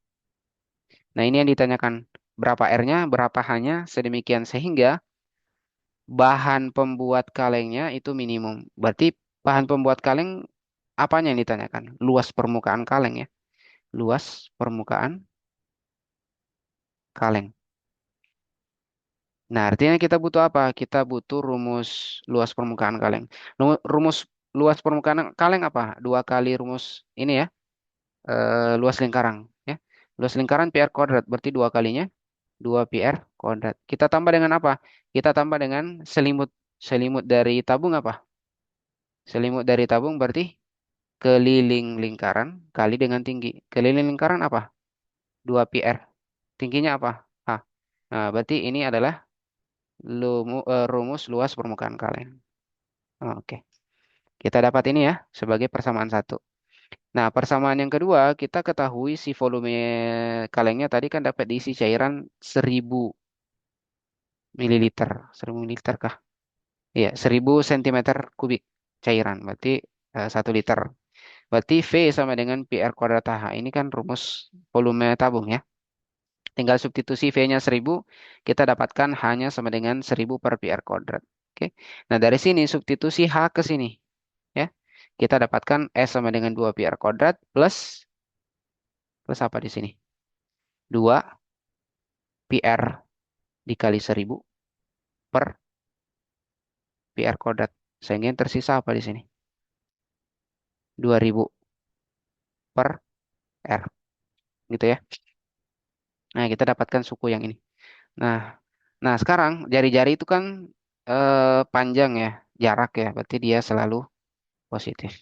S1: Nah, ini yang ditanyakan. Berapa R-nya, berapa H-nya, sedemikian sehingga bahan pembuat kalengnya itu minimum. Berarti bahan pembuat kaleng apanya yang ditanyakan? Luas permukaan kaleng ya. Luas permukaan kaleng. Nah, artinya kita butuh apa? Kita butuh rumus luas permukaan kaleng. Rumus luas permukaan kaleng apa? 2 kali rumus ini ya. Luas lingkaran ya. Luas lingkaran PR kuadrat berarti 2 kalinya 2 PR kuadrat. Kita tambah dengan apa? Kita tambah dengan selimut. Selimut dari tabung apa? Selimut dari tabung berarti keliling lingkaran kali dengan tinggi. Keliling lingkaran apa? 2 PR. Tingginya apa? H. Nah, berarti ini adalah rumus luas permukaan kaleng. Oke. Kita dapat ini ya sebagai persamaan satu. Nah, persamaan yang kedua, kita ketahui si volume kalengnya tadi kan dapat diisi cairan 1000 ml. 1000 ml kah? Iya, 1000 cm3 cairan. Berarti 1 liter. Berarti V sama dengan PR kuadrat H. Ini kan rumus volume tabung ya. Tinggal substitusi V-nya 1000, kita dapatkan H-nya sama dengan 1000/PR kuadrat. Oke. Nah, dari sini substitusi H ke sini. Ya. Kita dapatkan S sama dengan 2 PR kuadrat plus apa di sini? 2 PR dikali 1000 per PR kuadrat. Sehingga yang tersisa apa di sini? 2000 per R. Gitu ya. Nah, kita dapatkan suku yang ini. Nah, nah sekarang jari-jari itu kan panjang ya, jarak ya. Berarti dia selalu positif.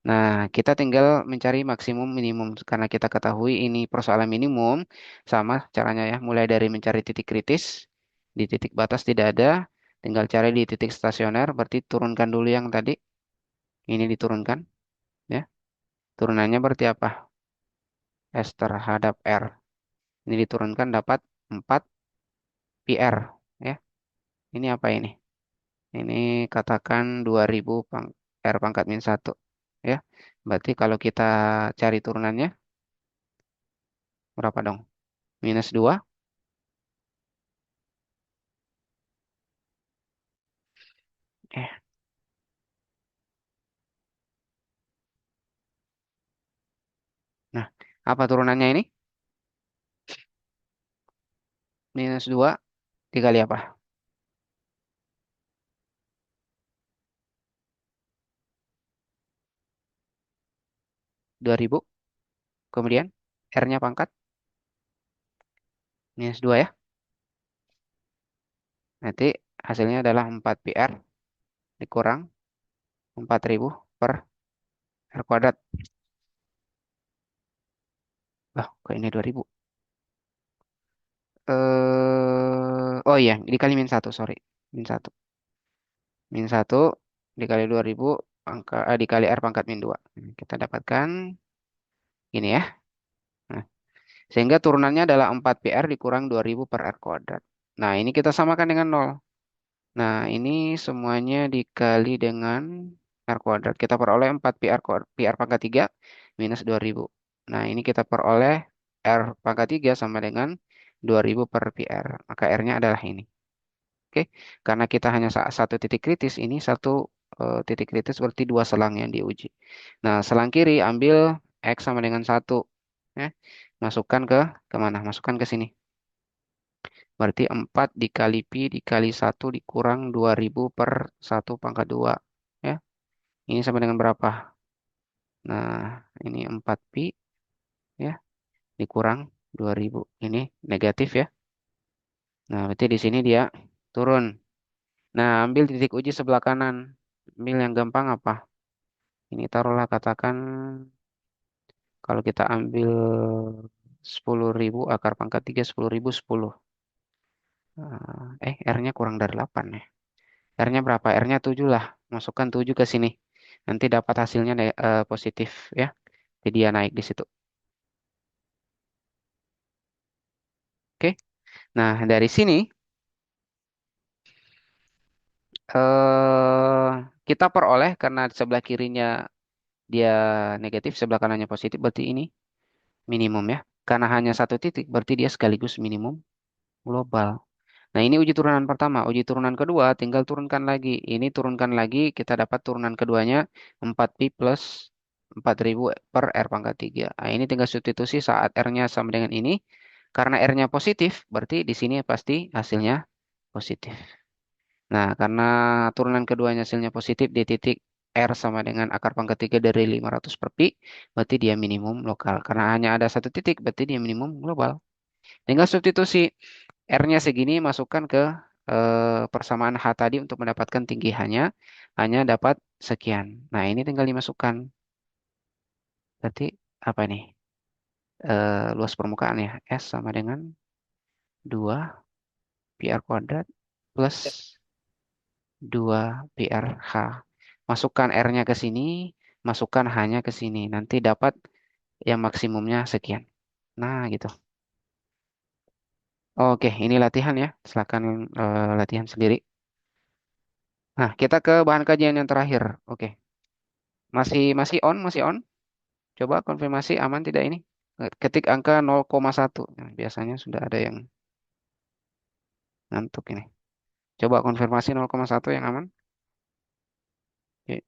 S1: Nah, kita tinggal mencari maksimum minimum. Karena kita ketahui ini persoalan minimum. Sama caranya ya. Mulai dari mencari titik kritis. Di titik batas tidak ada. Tinggal cari di titik stasioner. Berarti turunkan dulu yang tadi. Ini diturunkan. Ya. Turunannya berarti apa? S terhadap R. Ini diturunkan dapat 4 PR. Ya. Ini apa ini? Ini katakan 2000 R pangkat min 1. Ya. Berarti kalau kita cari turunannya. Berapa dong? -2. Nah, apa turunannya ini? Minus 2 dikali apa? 2000. Kemudian R-nya pangkat minus 2 ya. Nanti hasilnya adalah 4PR dikurang 4000 per R kuadrat. Lah, kok ini 2000? Oh iya, dikali min 1, sorry. Min 1. Min 1 dikali 2000 dikali R pangkat min 2. Kita dapatkan ini ya. Nah, sehingga turunannya adalah 4PR dikurang 2000 per R kuadrat. Nah, ini kita samakan dengan 0. Nah, ini semuanya dikali dengan R kuadrat. Kita peroleh 4 PR pangkat 3 minus 2000. Nah, ini kita peroleh R pangkat 3 sama dengan 2000 per PR. Maka R-nya adalah ini. Oke, karena kita hanya satu titik kritis, ini satu titik kritis berarti dua selang yang diuji. Nah, selang kiri ambil X sama dengan 1. Ya. Masukkan kemana? Masukkan ke sini. Berarti 4 dikali pi dikali 1 dikurang 2000 per 1 pangkat 2. Ya. Ini sama dengan berapa? Nah, ini 4 pi ya dikurang 2000. Ini negatif ya. Nah, berarti di sini dia turun. Nah, ambil titik uji sebelah kanan. Ambil yang gampang apa? Ini taruhlah katakan kalau kita ambil 10.000 akar pangkat 3 10.000 10. R-nya kurang dari 8 ya. R-nya berapa? R-nya 7 lah. Masukkan 7 ke sini. Nanti dapat hasilnya positif ya. Jadi dia naik di situ. Oke. Nah, dari sini kita peroleh karena sebelah kirinya dia negatif, sebelah kanannya positif, berarti ini minimum ya. Karena hanya satu titik, berarti dia sekaligus minimum global. Nah, ini uji turunan pertama. Uji turunan kedua, tinggal turunkan lagi. Ini turunkan lagi, kita dapat turunan keduanya 4pi plus 4000 per R pangkat 3. Nah, ini tinggal substitusi saat R-nya sama dengan ini. Karena R-nya positif, berarti di sini pasti hasilnya positif. Nah, karena turunan keduanya hasilnya positif di titik R sama dengan akar pangkat 3 dari 500 per pi, berarti dia minimum lokal. Karena hanya ada satu titik, berarti dia minimum global. Tinggal substitusi R-nya segini, masukkan ke persamaan H tadi untuk mendapatkan tinggi hanya dapat sekian. Nah, ini tinggal dimasukkan. Berarti apa nih? Luas permukaan ya. S sama dengan 2 PR kuadrat plus 2 PRH. Masukkan R-nya ke sini, masukkan H-nya ke sini. Nanti dapat yang maksimumnya sekian. Nah, gitu. Oke, ini latihan ya. Silakan latihan sendiri. Nah, kita ke bahan kajian yang terakhir. Oke. Masih masih on, masih on. Coba konfirmasi aman tidak ini? Ketik angka 0,1. Nah, biasanya sudah ada yang ngantuk ini. Coba konfirmasi 0,1 yang aman. Oke.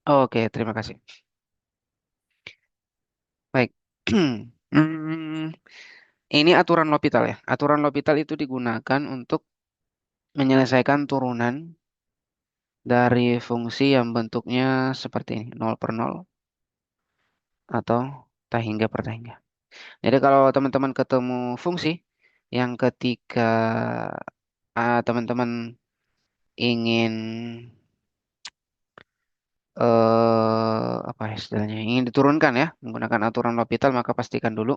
S1: Oke, terima kasih. Baik. Hmm, ini aturan L'Hopital ya. Aturan L'Hopital itu digunakan untuk menyelesaikan turunan dari fungsi yang bentuknya seperti ini, 0 per 0 atau tahingga per tahingga. Jadi kalau teman-teman ketemu fungsi yang ketika teman-teman ingin apa istilahnya, ingin diturunkan ya menggunakan aturan L'Hopital, maka pastikan dulu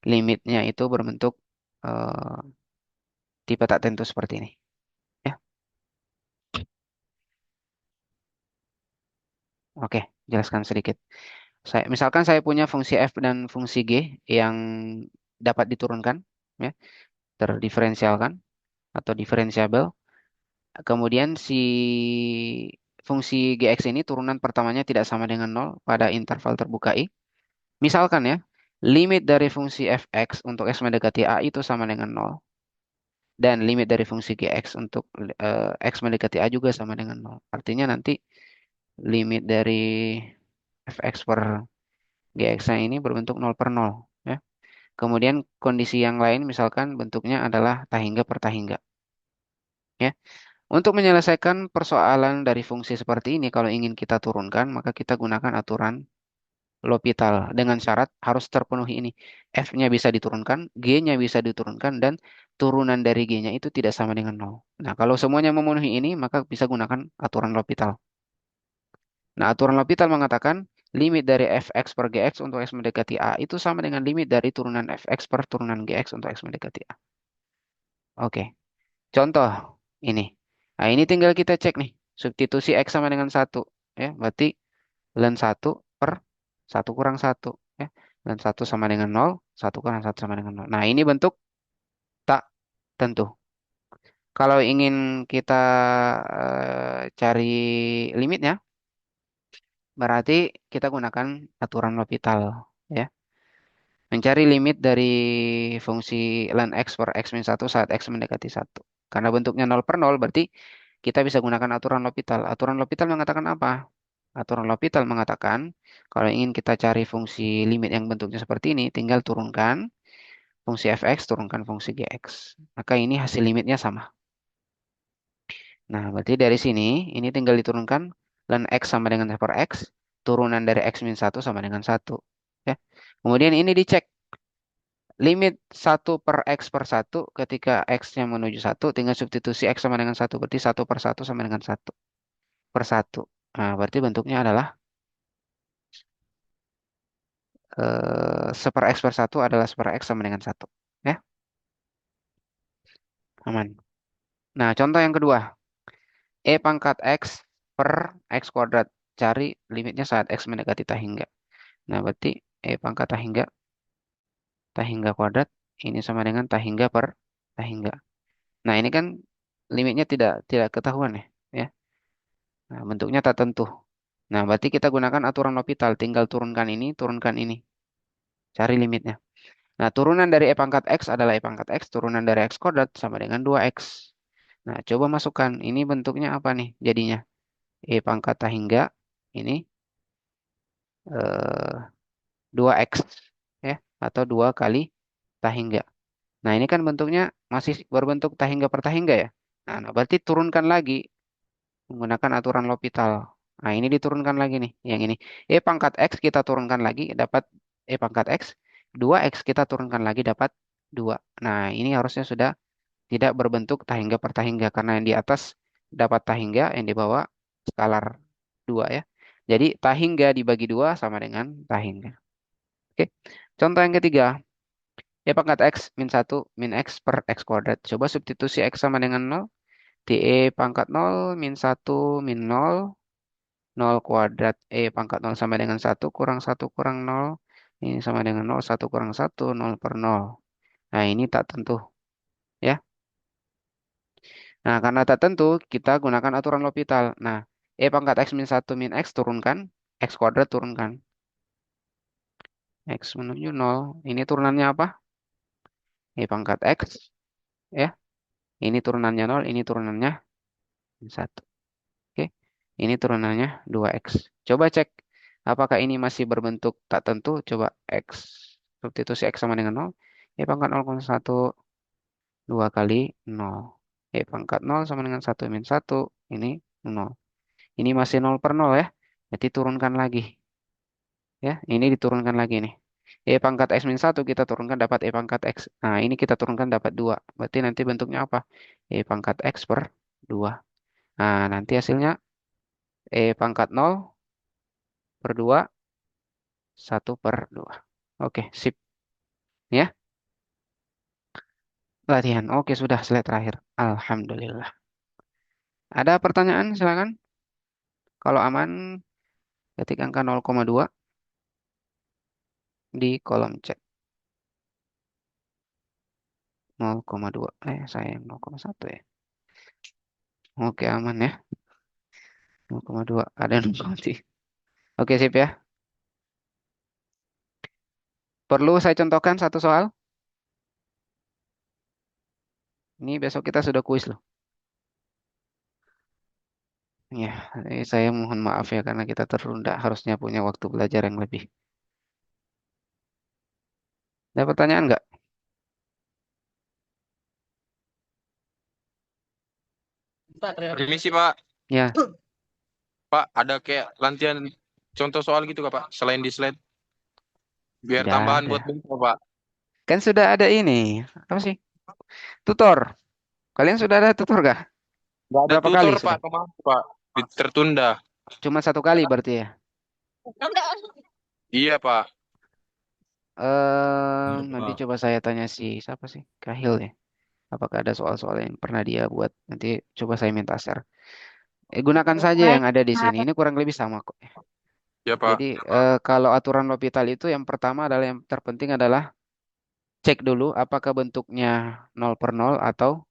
S1: limitnya itu berbentuk eh, tipe tak tentu seperti ini ya. Oke, jelaskan sedikit. Misalkan saya punya fungsi f dan fungsi g yang dapat diturunkan ya, terdiferensialkan atau diferensiabel. Kemudian si fungsi gx ini turunan pertamanya tidak sama dengan 0 pada interval terbuka i. Misalkan ya, limit dari fungsi fx untuk x mendekati a itu sama dengan 0. Dan limit dari fungsi gx untuk x mendekati a juga sama dengan 0. Artinya nanti limit dari fx per gx-nya ini berbentuk 0 per 0. Ya. Kemudian kondisi yang lain misalkan bentuknya adalah tahingga per tahingga. Ya. Untuk menyelesaikan persoalan dari fungsi seperti ini, kalau ingin kita turunkan, maka kita gunakan aturan L'Hopital dengan syarat harus terpenuhi ini. F-nya bisa diturunkan, G-nya bisa diturunkan, dan turunan dari G-nya itu tidak sama dengan 0. Nah, kalau semuanya memenuhi ini, maka bisa gunakan aturan L'Hopital. Nah, aturan L'Hopital mengatakan limit dari fx per gx untuk x mendekati a itu sama dengan limit dari turunan fx per turunan gx untuk x mendekati a. Oke, contoh ini. Nah, ini tinggal kita cek nih. Substitusi x sama dengan 1. Ya, berarti ln 1 per 1 kurang 1. Ya. Dan 1 sama dengan 0, 1 kurang 1 sama dengan 0. Nah, ini bentuk tak tentu. Kalau ingin kita cari limitnya, berarti kita gunakan aturan L'Hopital. Ya. Mencari limit dari fungsi ln x per x min 1 saat x mendekati 1. Karena bentuknya 0 per 0, berarti kita bisa gunakan aturan L'Hopital. Aturan L'Hopital mengatakan apa? Aturan L'Hopital mengatakan kalau ingin kita cari fungsi limit yang bentuknya seperti ini, tinggal turunkan fungsi fx, turunkan fungsi gx. Maka ini hasil limitnya sama. Nah, berarti dari sini, ini tinggal diturunkan ln x sama dengan f per x, turunan dari x min 1 sama dengan 1. Ya. Kemudian ini dicek. Limit 1 per x per 1 ketika x-nya menuju 1, tinggal substitusi x sama dengan 1. Berarti 1 per 1 sama dengan 1 per 1. Nah, berarti bentuknya adalah seper x per 1 adalah seper x sama dengan 1. Ya, aman. Nah, contoh yang kedua. E pangkat x per x kuadrat. Cari limitnya saat x mendekati tahingga. Nah, berarti E pangkat tahingga kuadrat. Ini sama dengan tahingga per tahingga. Nah, ini kan limitnya tidak ketahuan ya. Ya. Nah, bentuknya tak tentu. Nah, berarti kita gunakan aturan L'Hopital. Tinggal turunkan ini, turunkan ini. Cari limitnya. Nah, turunan dari E pangkat X adalah E pangkat X. Turunan dari X kuadrat sama dengan 2X. Nah, coba masukkan. Ini bentuknya apa nih jadinya? E pangkat tahingga. Ini 2X. Ya, atau 2 kali tahingga. Nah, ini kan bentuknya masih berbentuk tahingga per tahingga ya. Nah, berarti turunkan lagi menggunakan aturan L'Hopital. Nah, ini diturunkan lagi nih, yang ini. E pangkat X kita turunkan lagi, dapat E pangkat X. 2X kita turunkan lagi, dapat 2. Nah, ini harusnya sudah tidak berbentuk tahingga per tahingga, karena yang di atas dapat tahingga, yang di bawah skalar 2 ya. Jadi, tahingga dibagi 2 sama dengan tahingga. Oke, contoh yang ketiga. E pangkat X min 1 min X per X kuadrat. Coba substitusi X sama dengan 0. DE pangkat 0 min 1 min 0. 0 kuadrat E pangkat 0 sama dengan 1 kurang 1 kurang 0. Ini sama dengan 0, 1 kurang 1, 0 per 0. Nah, ini tak tentu. Ya. Nah, karena tak tentu, kita gunakan aturan L'Hopital. Nah, E pangkat X min 1 min X turunkan. X kuadrat turunkan. X menuju 0. Ini turunannya apa? E pangkat X. Ya. Ini turunannya 0, ini turunannya 1. Oke. Ini turunannya 2X. Coba cek. Apakah ini masih berbentuk tak tentu? Coba X. Substitusi X sama dengan 0. E pangkat 0,1. 2 kali 0. E pangkat 0 sama dengan 1 min 1. Ini 0. Ini masih 0 per 0 ya. Jadi turunkan lagi. Ya, ini diturunkan lagi nih. E pangkat X min 1 kita turunkan dapat E pangkat X. Nah, ini kita turunkan dapat 2. Berarti nanti bentuknya apa? E pangkat X per 2. Nah, nanti hasilnya E pangkat 0 per 2, 1 per 2. Oke, sip. Ya, latihan. Oke, sudah slide terakhir. Alhamdulillah. Ada pertanyaan? Silakan. Kalau aman, ketik angka 0,2 di kolom chat. 0,2. Saya yang 0,1 ya. Oke, aman ya. 0,2. Ada 0,3. Oke, sip ya. Perlu saya contohkan satu soal? Ini besok kita sudah kuis loh. Ya, saya mohon maaf ya karena kita tertunda. Harusnya punya waktu belajar yang lebih. Ada pertanyaan nggak?
S4: Permisi Pak.
S1: Ya,
S4: Pak, ada kayak latihan contoh soal gitu kak Pak? Selain di slide. Biar
S1: tidak
S4: tambahan
S1: ada.
S4: buat besok Pak.
S1: Kan sudah ada ini. Apa sih? Tutor. Kalian sudah ada tutor kah?
S4: Nggak ada
S1: Berapa kali
S4: tutor Pak
S1: sudah?
S4: kemarin Pak. Tertunda.
S1: Cuma satu kali berarti ya.
S4: Iya Pak.
S1: Nanti coba saya tanya si siapa sih? Kahil ya. Apakah ada soal-soal yang pernah dia buat? Nanti coba saya minta share. Gunakan saja yang ada di sini. Ini kurang lebih sama kok.
S4: Iya Pak.
S1: Jadi kalau aturan L'Hopital itu yang pertama adalah yang terpenting adalah cek dulu apakah bentuknya nol per nol atau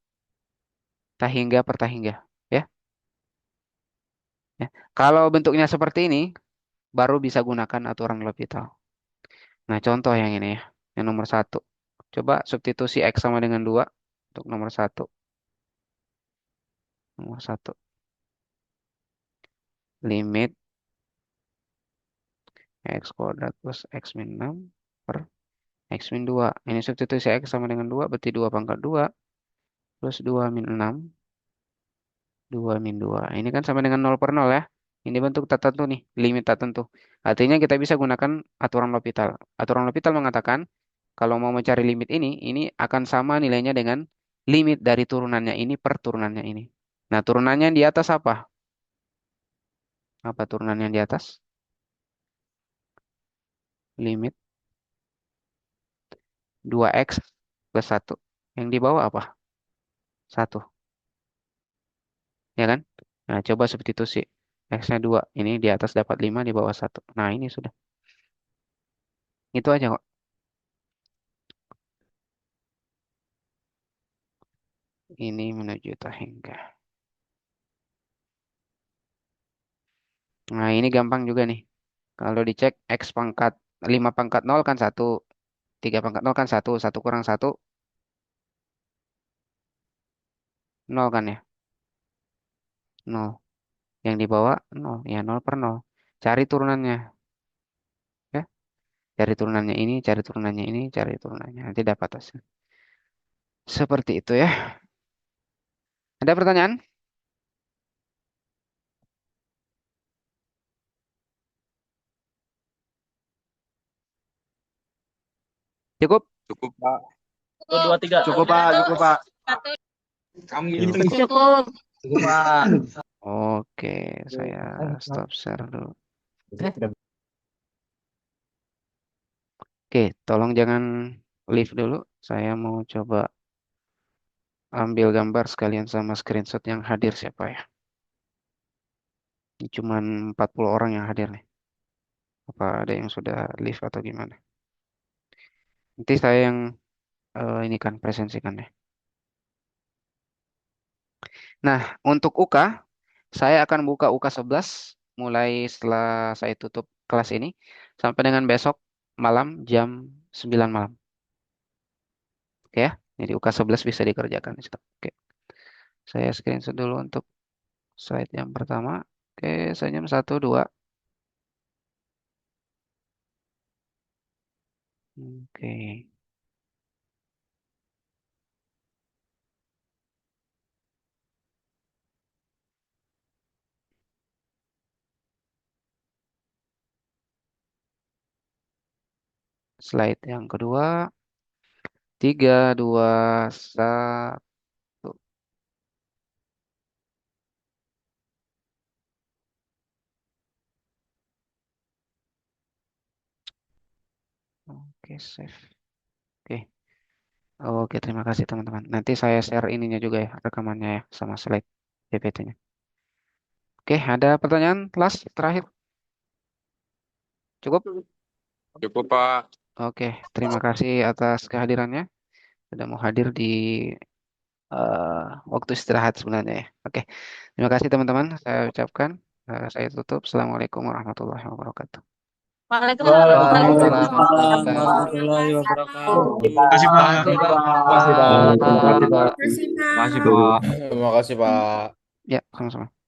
S1: tahingga per tahingga. Ya, ya. Kalau bentuknya seperti ini, baru bisa gunakan aturan L'Hopital. Nah, contoh yang ini ya, yang nomor satu. Coba substitusi X sama dengan 2 untuk nomor satu. Nomor satu. Limit X kuadrat plus X min 6 per X min 2. Ini substitusi X sama dengan 2, berarti 2 pangkat 2 plus 2 min 6. 2 min 2. Ini kan sama dengan nol per nol ya. Ini bentuk tak tentu nih, limit tak tentu. Artinya kita bisa gunakan aturan L'Hopital. Aturan L'Hopital mengatakan kalau mau mencari limit ini akan sama nilainya dengan limit dari turunannya ini per turunannya ini. Nah, turunannya yang di atas apa? Apa turunannya yang di atas? Limit 2x plus 1. Yang di bawah apa? 1. Ya kan? Nah, coba substitusi. X-nya 2. Ini di atas dapat 5, di bawah 1. Nah, ini sudah. Itu aja kok. Ini menuju tahingga. Nah, ini gampang juga nih. Kalau dicek X pangkat 5 pangkat 0 kan 1. 3 pangkat 0 kan 1. 1 kurang 1, 0 kan ya? 0. Yang di bawah 0. Ya, 0 per 0. Cari turunannya. Ya. Cari turunannya ini, cari turunannya ini, cari turunannya. Nanti dapat hasil. Seperti itu ya. Ada pertanyaan? Cukup?
S4: Cukup Pak.
S5: Satu, dua, tiga.
S4: Cukup Pak. Cukup Pak.
S3: Cukup.
S5: Cukup, Pak.
S1: Oke, saya stop share dulu. Oke, tolong jangan leave dulu. Saya mau coba ambil gambar sekalian sama screenshot yang hadir siapa ya. Ini cuman 40 orang yang hadir nih. Apa ada yang sudah leave atau gimana? Nanti saya yang ini kan presensikan ya. Nah, untuk UK, saya akan buka UK 11 mulai setelah saya tutup kelas ini sampai dengan besok malam jam 9 malam. Oke ya. Jadi UK 11 bisa dikerjakan di situ. Oke. Saya screenshot dulu untuk slide yang pertama. Oke, senyum 1, 2. Oke. Slide yang kedua. 3, 2, 1. Oke, save. Oke. Oke, terima kasih teman-teman. Nanti saya share ininya juga ya, rekamannya ya, sama slide PPT-nya. Oke, ada pertanyaan last terakhir? Cukup?
S4: Cukup Pak.
S1: Oke, terima kasih atas kehadirannya. Sudah mau hadir di waktu istirahat sebenarnya ya. Oke, terima kasih teman-teman. Saya ucapkan, saya tutup. Assalamualaikum warahmatullahi wabarakatuh.
S3: Waalaikumsalam.
S7: warahmatullahi wabarakatuh.
S8: Terima kasih Pak.
S7: Makasih, Pak.
S8: Makasih Pak.
S7: Makasih, Pak.
S8: Makasih Pak.
S7: Terima kasih, Pak.
S1: Ya, sama-sama.